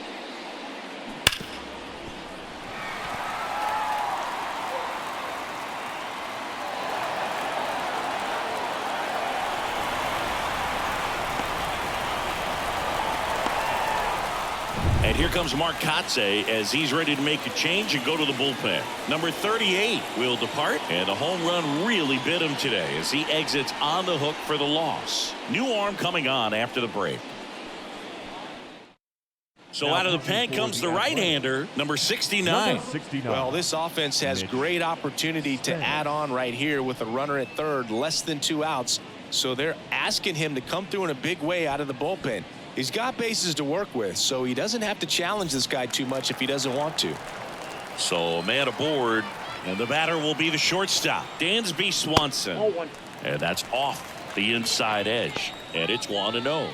Speaker 1: And here comes Mark Kotsay as he's ready to make a change and go to the bullpen. Number 38 will depart, and a home run really bit him today as he exits on the hook for the loss. New arm coming on after the break. So out of the pen comes the right-hander, number 69.
Speaker 2: Well, this offense has great opportunity to add on right here with a runner at third, less than 2 outs. So they're asking him to come through in a big way out of the bullpen. He's got bases to work with, so he doesn't have to challenge this guy too much if he doesn't want to.
Speaker 1: So a man aboard, and the batter will be the shortstop, Dansby Swanson. And that's off the inside edge, and it's 1-0.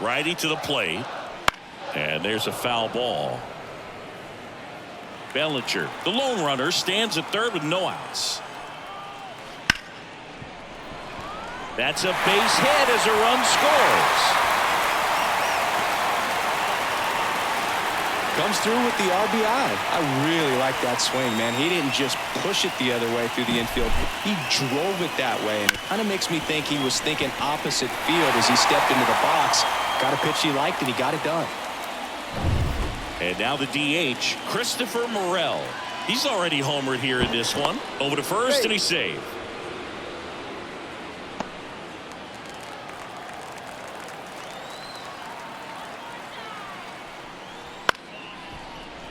Speaker 1: Righty to the plate, and there's a foul ball. Bellinger, the lone runner, stands at third with no outs. That's a base hit as a run scores.
Speaker 2: Comes through with the RBI. I really like that swing, man. He didn't just push it the other way through the infield. He drove it that way, and it kind of makes me think he was thinking opposite field as he stepped into the box. Got a pitch he liked, and he got it done.
Speaker 1: And now the DH, Christopher Morel. He's already homered here in this one. Over to first, and he's saved.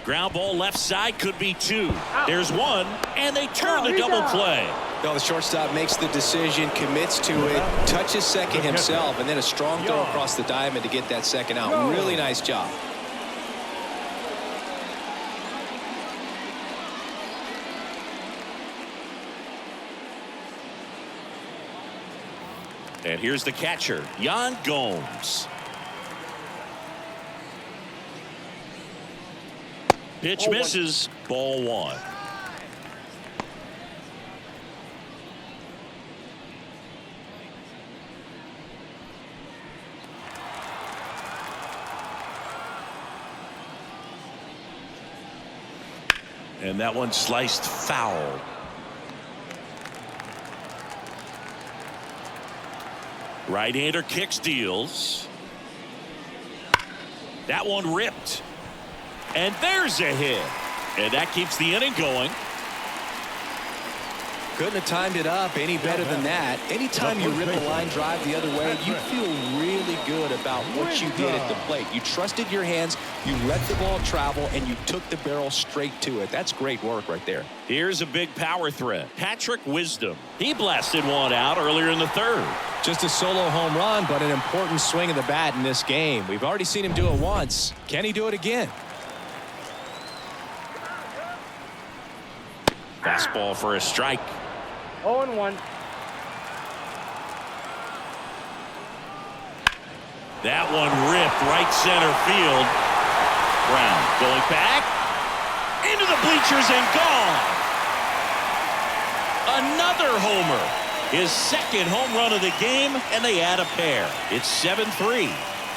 Speaker 1: Ground ball left side, could be 2. There's 1, and they turn the double play.
Speaker 2: Well, the shortstop makes the decision, commits to it, touches second himself, and then a strong throw across the diamond to get that second out. Really nice job.
Speaker 1: And here's the catcher, Yan Gomes. Pitch misses. Ball 1. And that one sliced foul. Right-hander kicks, deals. That one ripped. And there's a hit. And that keeps the inning going.
Speaker 2: Couldn't have timed it up any better than that. Anytime you rip a line drive the other way, you feel really good about what you did at the plate. You trusted your hands, you let the ball travel, and you took the barrel straight to it. That's great work right there.
Speaker 1: Here's a big power threat. Patrick Wisdom. He blasted one out earlier in the third.
Speaker 2: Just a solo home run, but an important swing of the bat in this game. We've already seen him do it once. Can he do it again?
Speaker 1: Fastball for a strike.
Speaker 3: 0-1.
Speaker 1: That one ripped right center field. Brown going back into the bleachers and gone. Another homer. His second home run of the game, and they add a pair. It's 7-3.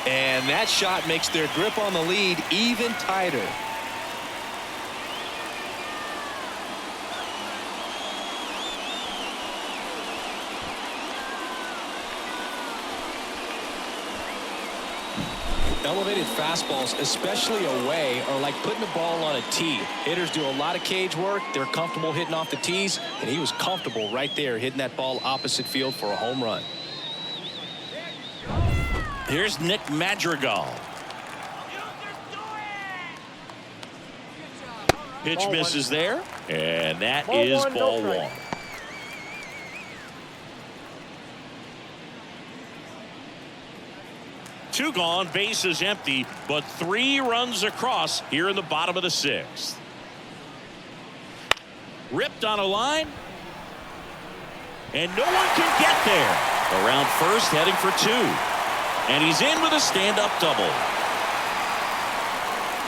Speaker 2: And that shot makes their grip on the lead even tighter. Elevated fastballs, especially away, are like putting the ball on a tee. Hitters do a lot of cage work. They're comfortable hitting off the tees, and he was comfortable right there hitting that ball opposite field for a home run.
Speaker 1: Here's Nick Madrigal. Pitch misses there, and that is ball one. Two gone, bases empty, but 3 runs across here in the bottom of the 6th. Ripped on a line, and no one can get there. Around first, heading for 2, and he's in with a stand-up double.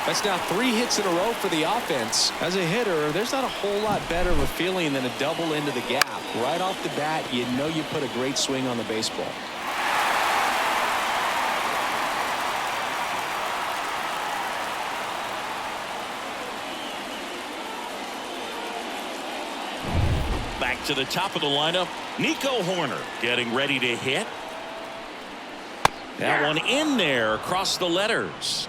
Speaker 2: That's now 3 hits in a row for the offense. As a hitter, there's not a whole lot better of a feeling than a double into the gap. Right off the bat, you know you put a great swing on the baseball.
Speaker 1: Back to the top of the lineup, Nico Horner getting ready to hit. That one in there across the letters.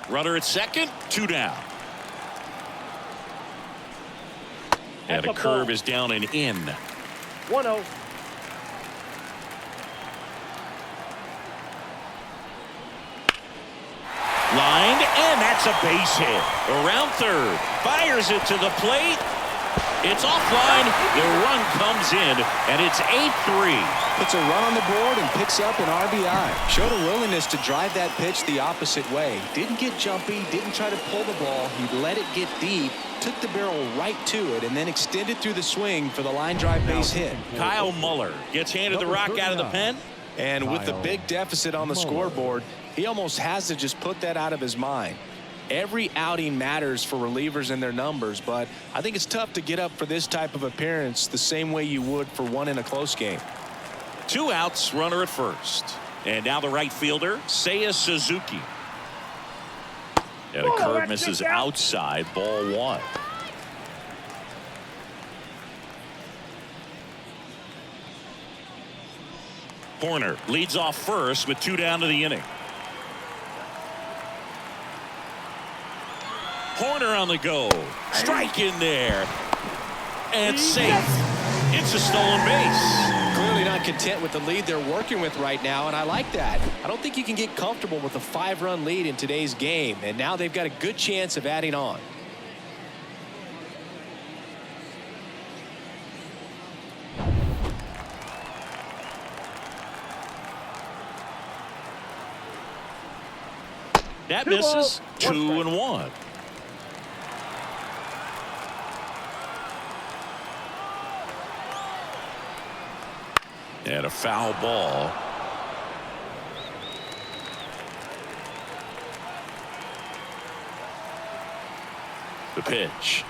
Speaker 1: Runner at second, 2 down. And a curve is down and in.
Speaker 3: 1-0.
Speaker 1: Lined, and that's a base hit. Around third, fires it to the plate. It's offline. The run comes in, and it's 8-3.
Speaker 2: Puts a run on the board and picks up an RBI. Showed a willingness to drive that pitch the opposite way. Didn't get jumpy, didn't try to pull the ball. He let it get deep, took the barrel right to it, and then extended through the swing for the line drive base hit.
Speaker 1: Kyle Muller gets handed the rock out of the pen.
Speaker 2: And with the big deficit on the scoreboard, he almost has to just put that out of his mind. Every outing matters for relievers and their numbers, but I think it's tough to get up for this type of appearance the same way you would for one in a close game.
Speaker 1: 2 outs, runner at first. And now the right fielder, Seiya Suzuki. And a curve misses outside, ball 1. Horner leads off first with 2 down to the inning. Horner on the go. Strike in there. And safe. It's a stolen base.
Speaker 2: Clearly not content with the lead they're working with right now, and I like that. I don't think you can get comfortable with a 5-run lead in today's game, and now they've got a good chance of adding on.
Speaker 1: That misses. 2-1. And a foul ball. The pitch.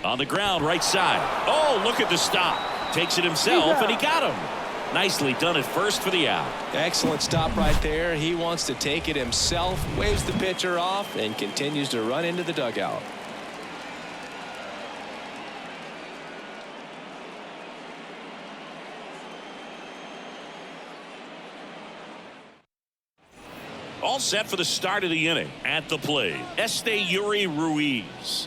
Speaker 1: On the ground, right side. Oh, look at the stop. Takes it himself, and he got him. Nicely done at first for the out.
Speaker 2: Excellent stop right there. He wants to take it himself, waves the pitcher off, and continues to run into the dugout.
Speaker 1: All set for the start of the inning. At the plate, Yuri Ruiz.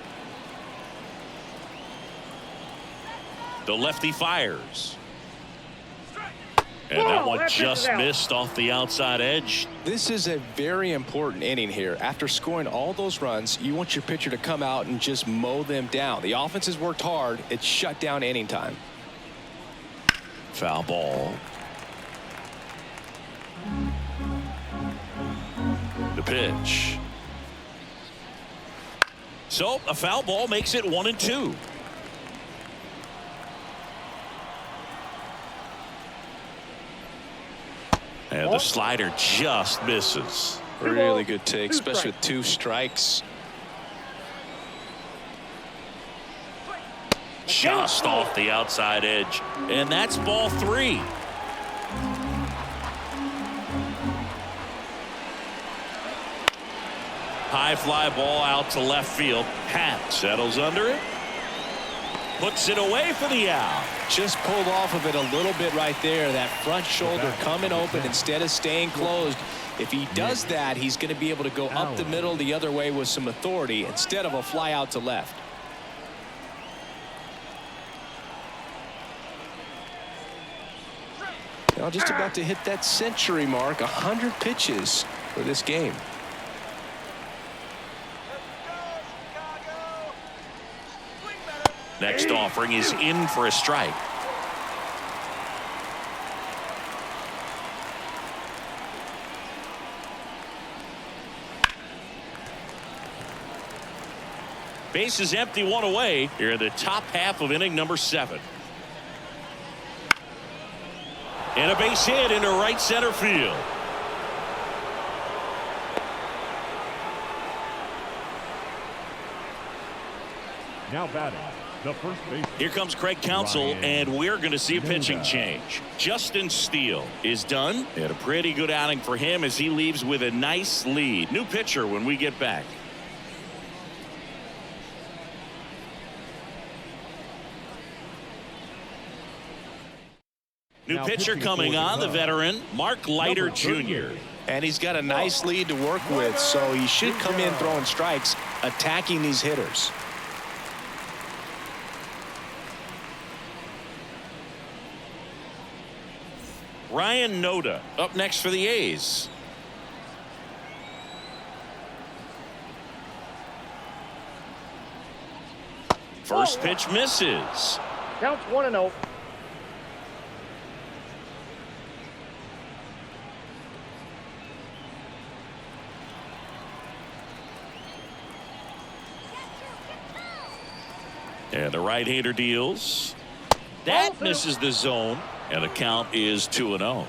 Speaker 1: The lefty fires. And that one just missed off the outside edge.
Speaker 2: This is a very important inning here. After scoring all those runs, you want your pitcher to come out and just mow them down. The offense has worked hard. It's shut down inning time.
Speaker 1: Foul ball. The pitch. So a foul ball makes it 1-2. And the slider just misses.
Speaker 2: Really good take, especially with 2 strikes.
Speaker 1: Just off the outside edge. And that's ball 3. High fly ball out to left field. Pat settles under it. Puts it away for the out.
Speaker 2: Just pulled off of it a little bit right there. That front shoulder coming open instead of staying closed. If he does that, he's going to be able to go up the middle the other way with some authority instead of a fly out to left. Now just about to hit that century mark. 100 pitches for this game.
Speaker 1: Next offering is in for a strike. Base is empty, 1 away here in the top half of inning number 7. And a base hit into right center field.
Speaker 4: Now batting, the first base.
Speaker 1: Here comes Craig Counsell, and we're going to see a pitching change. Justin Steele is done. And a pretty good outing for him as he leaves with a nice lead. New pitcher when we get back. New pitcher coming on, the veteran, Mark Leiter Jr.
Speaker 2: And he's got a nice lead to work with, so he should come in throwing strikes, attacking these hitters.
Speaker 1: Ryan Noda up next for the A's. First pitch misses.
Speaker 3: Counts 1-0.
Speaker 1: And the right-hander deals. That misses the zone, and the count is 2-0.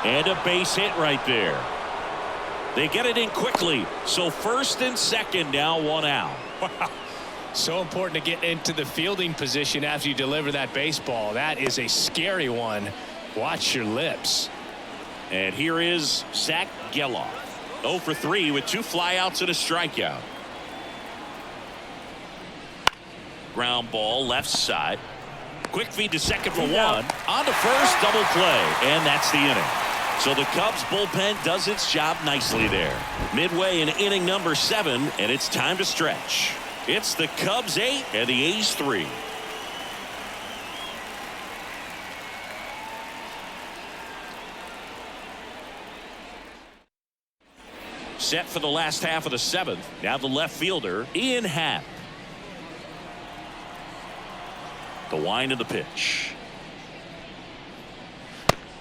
Speaker 1: And a base hit right there. They get it in quickly. So first and second, now 1 out.
Speaker 2: So important to get into the fielding position after you deliver that baseball. That is a scary one. Watch your lips.
Speaker 1: And here is Zach Geloff. 0 for 3 with 2 flyouts and a strikeout. Ground ball left side. Quick feed to second for 1. On to first, double play. And that's the inning. So the Cubs bullpen does its job nicely there. Midway in inning number 7, and it's time to stretch. It's the Cubs 8 and the A's 3. Set for the last half of the 7th. Now the left fielder, Ian Happ. The wind of the pitch.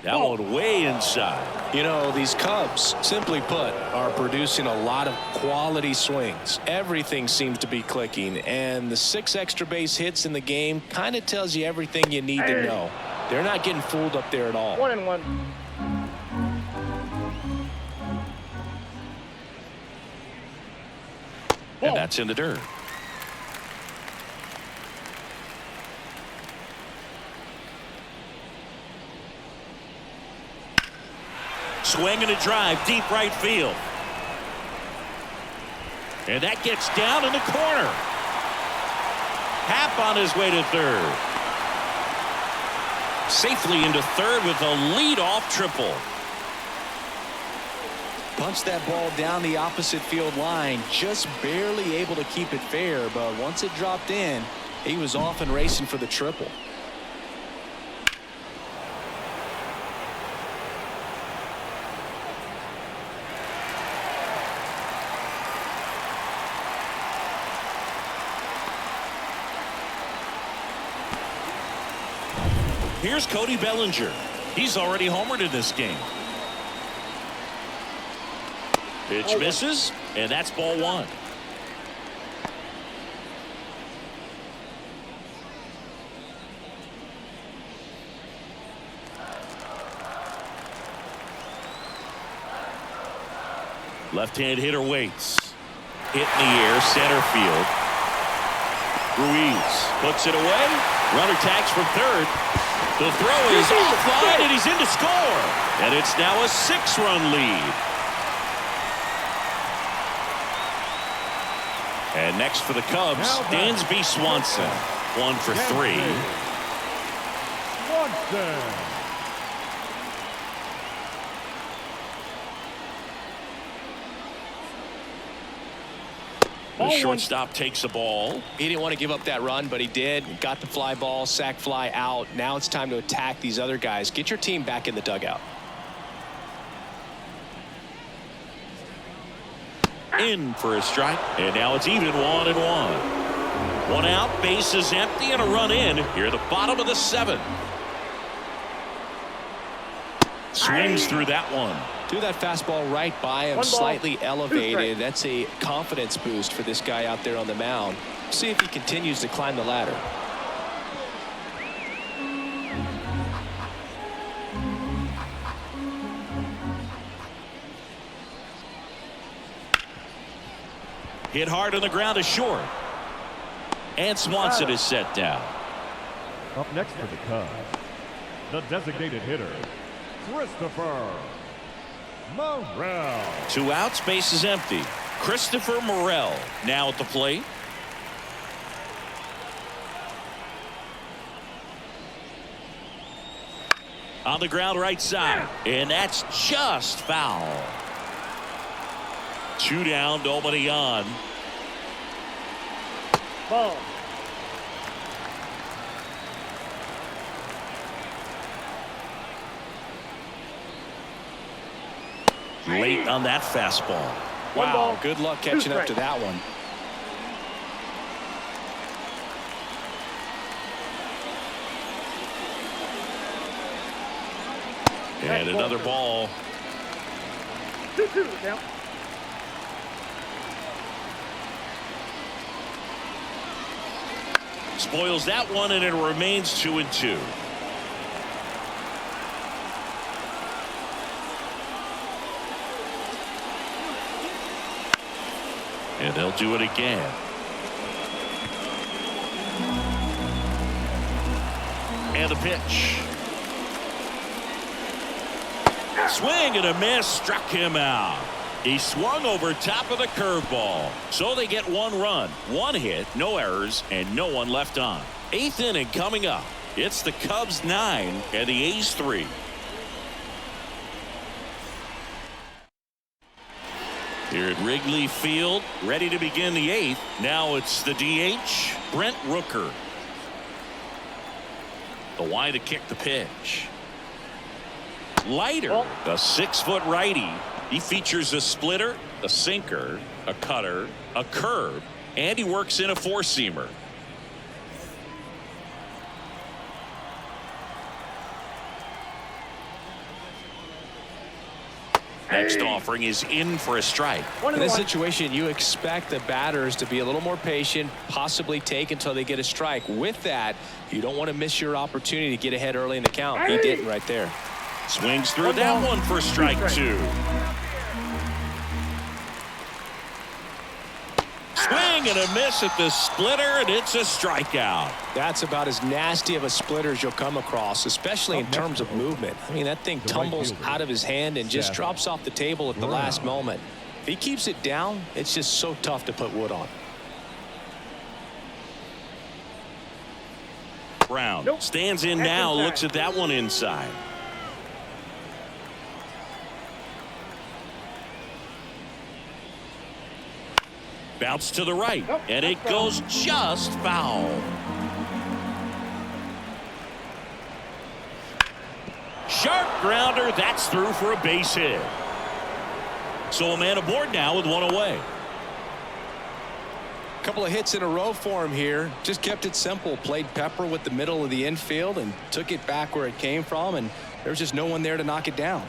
Speaker 1: That one way inside.
Speaker 2: You know, these Cubs, simply put, are producing a lot of quality swings. Everything seems to be clicking, and the 6 extra base hits in the game kind of tells you everything you need to know. They're not getting fooled up there at all.
Speaker 3: 1-1.
Speaker 1: And that's in the dirt. Swing and a drive, deep right field. And that gets down in the corner. Happ on his way to third. Safely into third with a leadoff triple.
Speaker 2: Punched that ball down the opposite field line, just barely able to keep it fair, but once it dropped in, he was off and racing for the triple.
Speaker 1: Here's Cody Bellinger. He's already homered in this game. Pitch misses, and that's ball one. Left-hand hitter waits. Hit in the air, center field. Ruiz puts it away. Runner tags from third. The throw is offline, and he's in to score. And it's now a 6-run lead. And next for the Cubs, Dansby Swanson. 1 for 3.
Speaker 4: Swanson.
Speaker 1: The shortstop takes the ball.
Speaker 2: He didn't want to give up that run, but he did. Got the fly ball, sac fly out. Now it's time to attack these other guys. Get your team back in the dugout.
Speaker 1: In for a strike, and now it's even 1-1. One out, base is empty, and a run in here at the bottom of the 7th. Swings through that one.
Speaker 2: Threw that fastball right by him, slightly elevated. That's a confidence boost for this guy out there on the mound. See if he continues to climb the ladder.
Speaker 1: Hit hard on the ground is short. And Swanson is set down.
Speaker 4: Up next for the Cubs, the designated hitter, Christopher Morel.
Speaker 1: 2 outs, base is empty. Christopher Morel now at the plate. On the ground right side, and that's just foul. 2 down, nobody on.
Speaker 3: Ball.
Speaker 1: Late on that fastball.
Speaker 2: Wow, good luck catching up to that one.
Speaker 1: And another ball.
Speaker 3: 2-2 now.
Speaker 1: Spoils that one, and it remains 2-2. And they'll do it again. And the pitch. Swing and a miss, struck him out. He swung over top of the curveball. So they get 1 run, 1 hit, no errors, and no one left on. 8th inning coming up. It's the Cubs 9 and the A's 3. Here at Wrigley Field, ready to begin the 8th. Now it's the DH, Brent Rooker. The Y to kick the pitch. Leiter, a 6-foot righty. He features a splitter, a sinker, a cutter, a curve, and he works in a 4-seamer. Next offering is in for a strike.
Speaker 2: In this situation, you expect the batters to be a little more patient, possibly take until they get a strike. With that, you don't want to miss your opportunity to get ahead early in the count. He didn't right there.
Speaker 1: Swings through that one for strike 2. Swing and a miss at the splitter, and it's a strikeout.
Speaker 2: That's about as nasty of a splitter as you'll come across, especially in terms of movement. I mean, that thing tumbles out of his hand and just drops off the table at the last moment. If he keeps it down, it's just so tough to put wood on.
Speaker 1: Brown
Speaker 3: Nope.
Speaker 1: stands in
Speaker 3: That's
Speaker 1: now,
Speaker 3: inside.
Speaker 1: looks at that one inside. Bounce to the right,
Speaker 3: Nope,
Speaker 1: and it
Speaker 3: that's foul.
Speaker 1: goes just foul. Sharp grounder, that's through for a base hit. So a man aboard now with one away.
Speaker 2: Couple of hits in a row for him here. Just kept it simple. Played pepper with the middle of the infield and took it back where it came from, and there's just no one there to knock it down.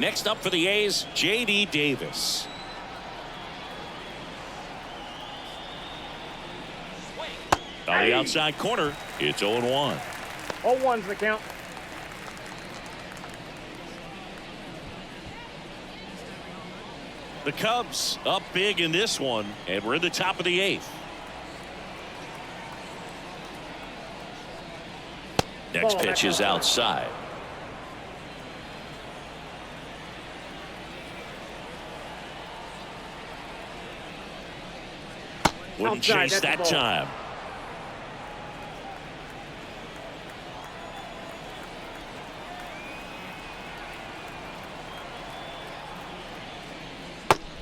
Speaker 1: Next up for the A's, J.D. Davis. On the outside corner, it's 0-1.
Speaker 3: 0-1's the count.
Speaker 1: The Cubs up big in this one, and we're in the top of the 8th. Next pitch is outside. Wouldn't
Speaker 3: Outside,
Speaker 1: chase
Speaker 3: that's the
Speaker 1: that
Speaker 3: ball.
Speaker 1: time.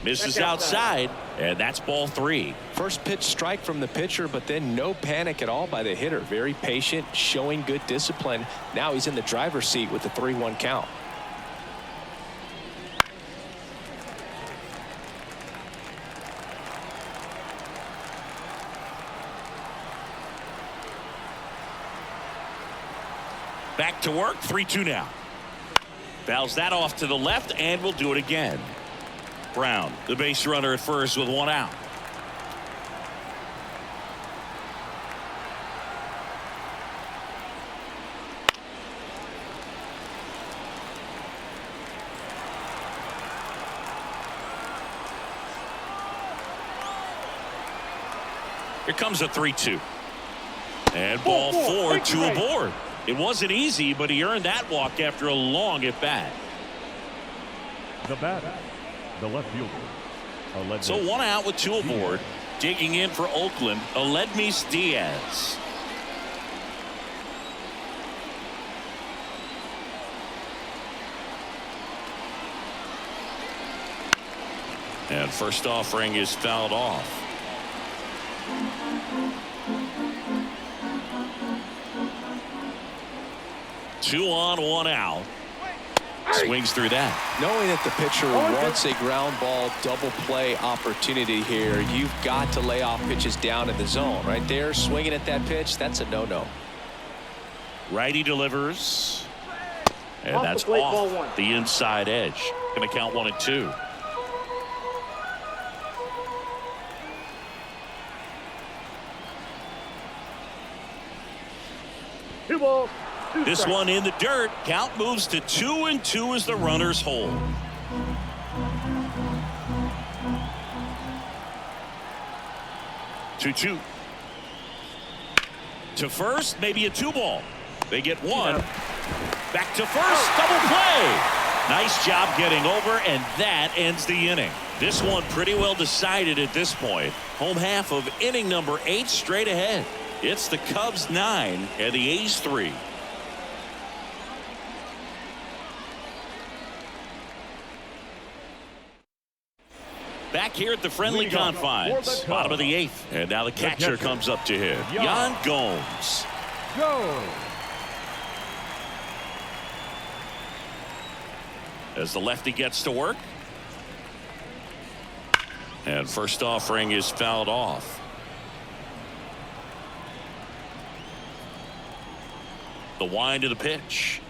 Speaker 1: Misses
Speaker 3: That's outside.
Speaker 1: outside, and that's ball 3.
Speaker 2: First pitch strike from the pitcher, but then no panic at all by the hitter. Very patient, showing good discipline. Now he's in the driver's seat with the 3-1 count.
Speaker 1: Back to work, 3-2 now. Fouls that off to the left, and we'll do it again. Brown, the base runner at first with 1 out. Here comes a 3-2. And ball 4, 2 aboard. It wasn't easy, but he earned that walk after a long at bat.
Speaker 4: The batter, the left fielder.
Speaker 1: So 1 out with 2 aboard. Digging in for Oakland, Aledmys Diaz. And first offering is fouled off. Two on, 1 out. Swings through that.
Speaker 2: Knowing that the pitcher wants a ground ball double play opportunity here, you've got to lay off pitches down in the zone. Right there, swinging at that pitch, that's a no-no.
Speaker 1: Righty delivers. And
Speaker 3: Off the
Speaker 1: that's
Speaker 3: plate, ball 1.
Speaker 1: off the inside edge. Going to count 1-2.
Speaker 3: Two balls. Two
Speaker 1: This
Speaker 3: strikes.
Speaker 1: one in the dirt. Count moves to 2-2 as the runners hold. Two. To first, maybe a 2-ball. They get 1. Back to first, double play. Nice job getting over, and that ends the inning. This one pretty well decided at this point. Home half of inning number 8 straight ahead. It's the Cubs 9 and the A's 3. Back here at the friendly
Speaker 4: Leading off
Speaker 1: confines,
Speaker 4: for the Cubs.
Speaker 1: bottom of the 8th, and now the catcher comes up to hit. Yan Gomes.
Speaker 4: Go.
Speaker 1: As the lefty gets to work. And first offering is fouled off. The wind of the pitch.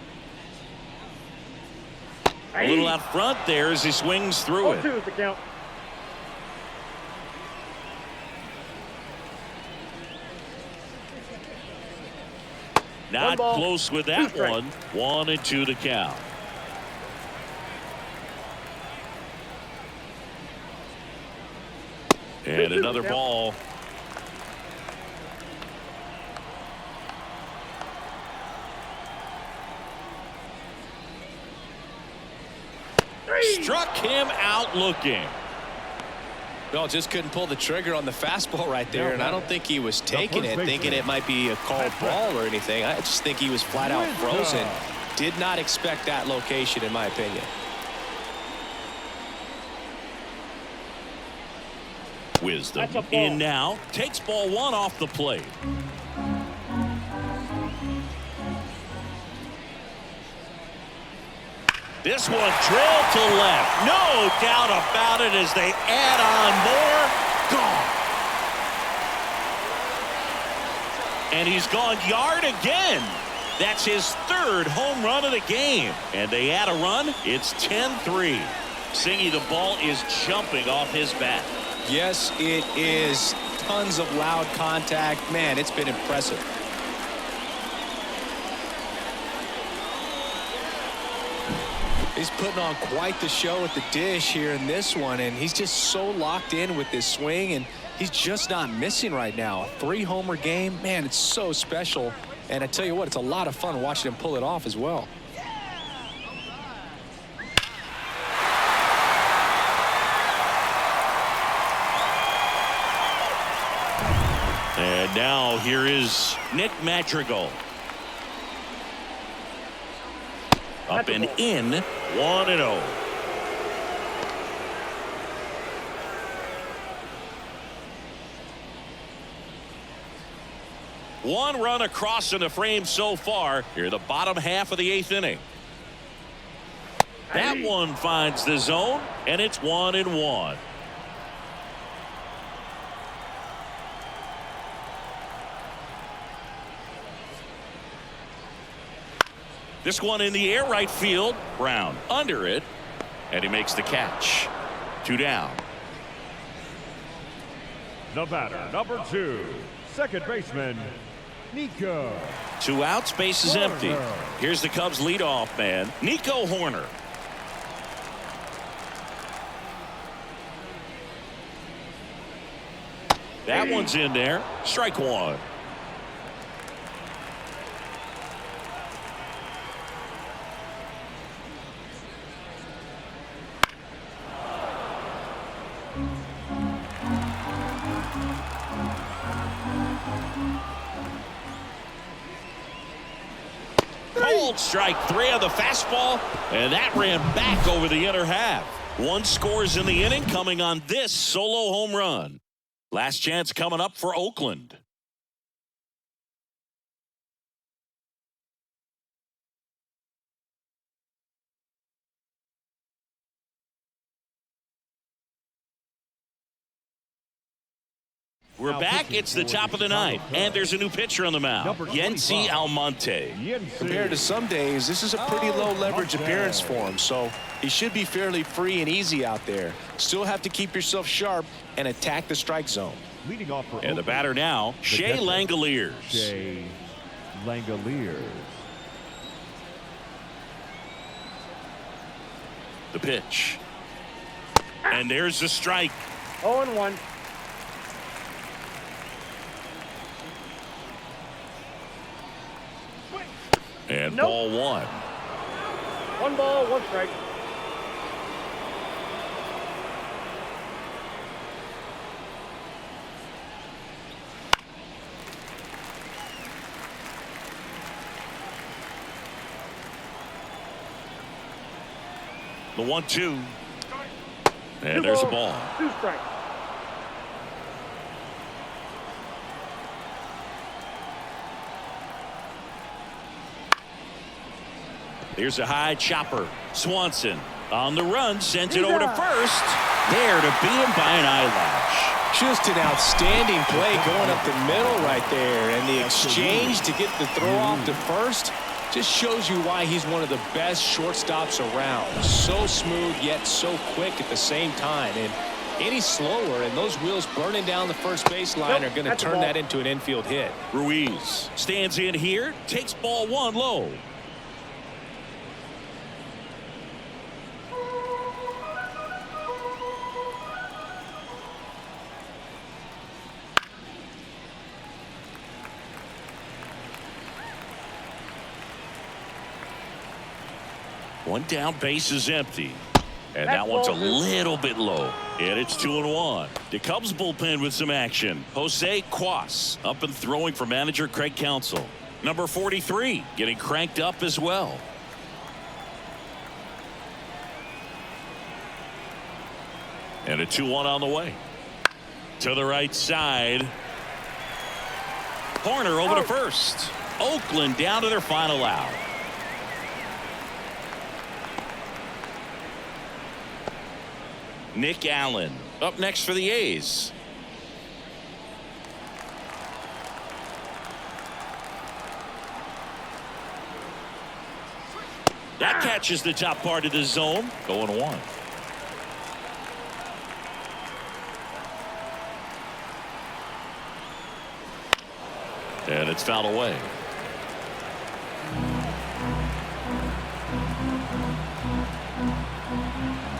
Speaker 1: A little out front there as he swings through it.
Speaker 3: 0-2 is the count.
Speaker 1: Not
Speaker 3: ball,
Speaker 1: close with
Speaker 3: 2
Speaker 1: that
Speaker 3: strikes.
Speaker 1: one. 1-2 to count. And
Speaker 3: 2-2
Speaker 1: another
Speaker 3: count.
Speaker 1: ball. Struck him out looking.
Speaker 2: Well, just couldn't pull the trigger on the fastball right there, and I don't think he was taking it, thinking it might be a called ball or anything. I just think he was flat out frozen. Did not expect that location, in my opinion.
Speaker 1: Wisdom in now. Takes ball one off the plate. This one drilled to left. No doubt about it as they add on more. Gone. And he's gone yard again. That's his third home run of the game. And they add a run. It's 10-3. Singy, the ball is jumping off his bat.
Speaker 2: Yes, it is. Tons of loud contact. Man, it's been impressive. He's putting on quite the show at the dish here in this one, and he's just so locked in with this swing, and he's just not missing right now. A 3-homer game, man, it's so special. And I tell you what, it's a lot of fun watching him pull it off as well.
Speaker 1: And now here is Nick Madrigal. Up and in, 1-0. One run across in the frame so far. Here, the bottom half of the 8th inning. That one finds the zone, and it's 1-1. This one in the air, right field. Brown under it, and he makes the catch. 2 down.
Speaker 4: The batter, number 2, second baseman, Nico.
Speaker 1: 2 outs, base is empty. Here's the Cubs leadoff man, Nico Hoerner. That one's in there. Strike one. Cold strike 3 on the fastball, and that ran back over the inner half. 1 scores in the inning, coming on this solo home run. Last chance coming up for Oakland. We're back. It's the top of the 9th, and there's a new pitcher on the mound, Yency Almonte.
Speaker 2: Compared to some days, this is a pretty low leverage appearance for him, so he should be fairly free and easy out there. Still have to keep yourself sharp and attack the strike zone.
Speaker 4: Leading off for
Speaker 1: And the batter now, Shea Langoliers.
Speaker 4: Shea Langoliers.
Speaker 1: The pitch. And there's the strike.
Speaker 3: 0-1.
Speaker 1: And
Speaker 3: Nope.
Speaker 1: ball 1.
Speaker 3: 1 ball, 1 strike.
Speaker 1: The 1-2. And there's a ball.
Speaker 3: 2 strikes.
Speaker 1: Here's a high chopper. Swanson on the run, sends it over to first. There to beat him by an eyelash.
Speaker 2: Just an outstanding play going up the middle right there, and the exchange to get the throw off to first just shows you why he's one of the best shortstops around. So smooth yet so quick at the same time, and any slower and those wheels burning down the first baseline are going to turn that into an infield hit.
Speaker 1: Ruiz stands in here, takes ball 1 low. One down, base is empty. And that one's a little bit low. And it's 2-1. The Cubs bullpen with some action. Jose Cuas up and throwing for manager Craig Counsell. Number 43 getting cranked up as well. And a 2-1 on the way. To the right side. Horner over to first. Oakland down to their final out. Nick Allen up next for the A's. That catches the top part of the zone. 0-1. And it's fouled away.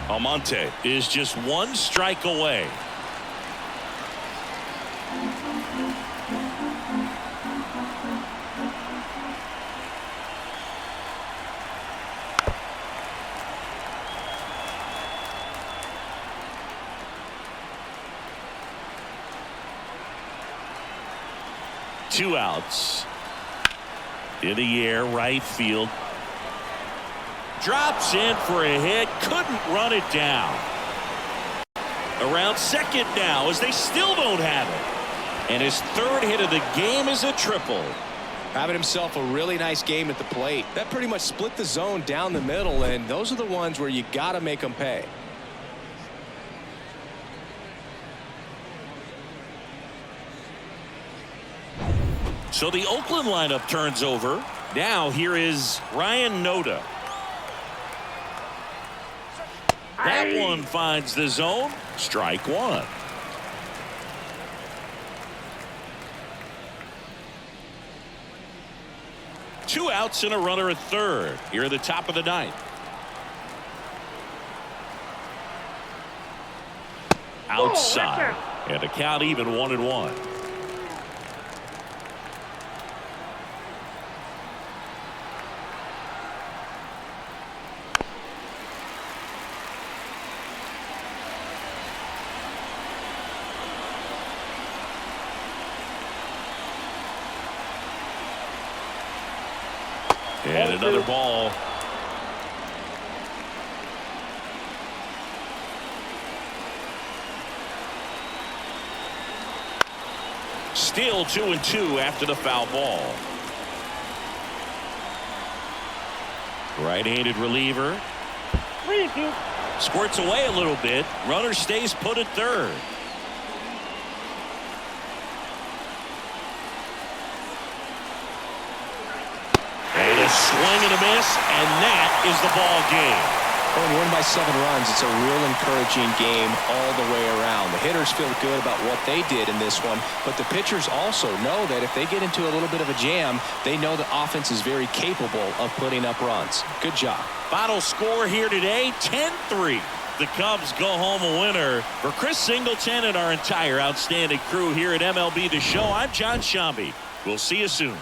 Speaker 1: Almonte is just one strike away. Two outs. In the air, right field. Drops in for a hit. Couldn't run it down. Around second now as they still don't have it. And his third hit of the game is a triple.
Speaker 2: Having himself a really nice game at the plate. That pretty much split the zone down the middle, and those are the ones where you got to make them pay.
Speaker 1: So the Oakland lineup turns over. Now here is Ryan Noda. That one finds the zone. Strike one. Two outs and a runner at third. Here at the top of the ninth. Outside. And the count even 1-1. And another ball. Still 2-2 after the foul ball. Right-handed reliever.
Speaker 3: 3-2.
Speaker 1: Squirts away a little bit. Runner stays put at third. Swing and a miss, and that is the ball game.
Speaker 2: When you win by 7 runs, it's a real encouraging game all the way around. The hitters feel good about what they did in this one, but the pitchers also know that if they get into a little bit of a jam, they know the offense is very capable of putting up runs. Good job.
Speaker 1: Final score here today, 10-3. The Cubs go home a winner. For Chris Singleton and our entire outstanding crew here at MLB The Show, I'm John Shambi. We'll see you soon.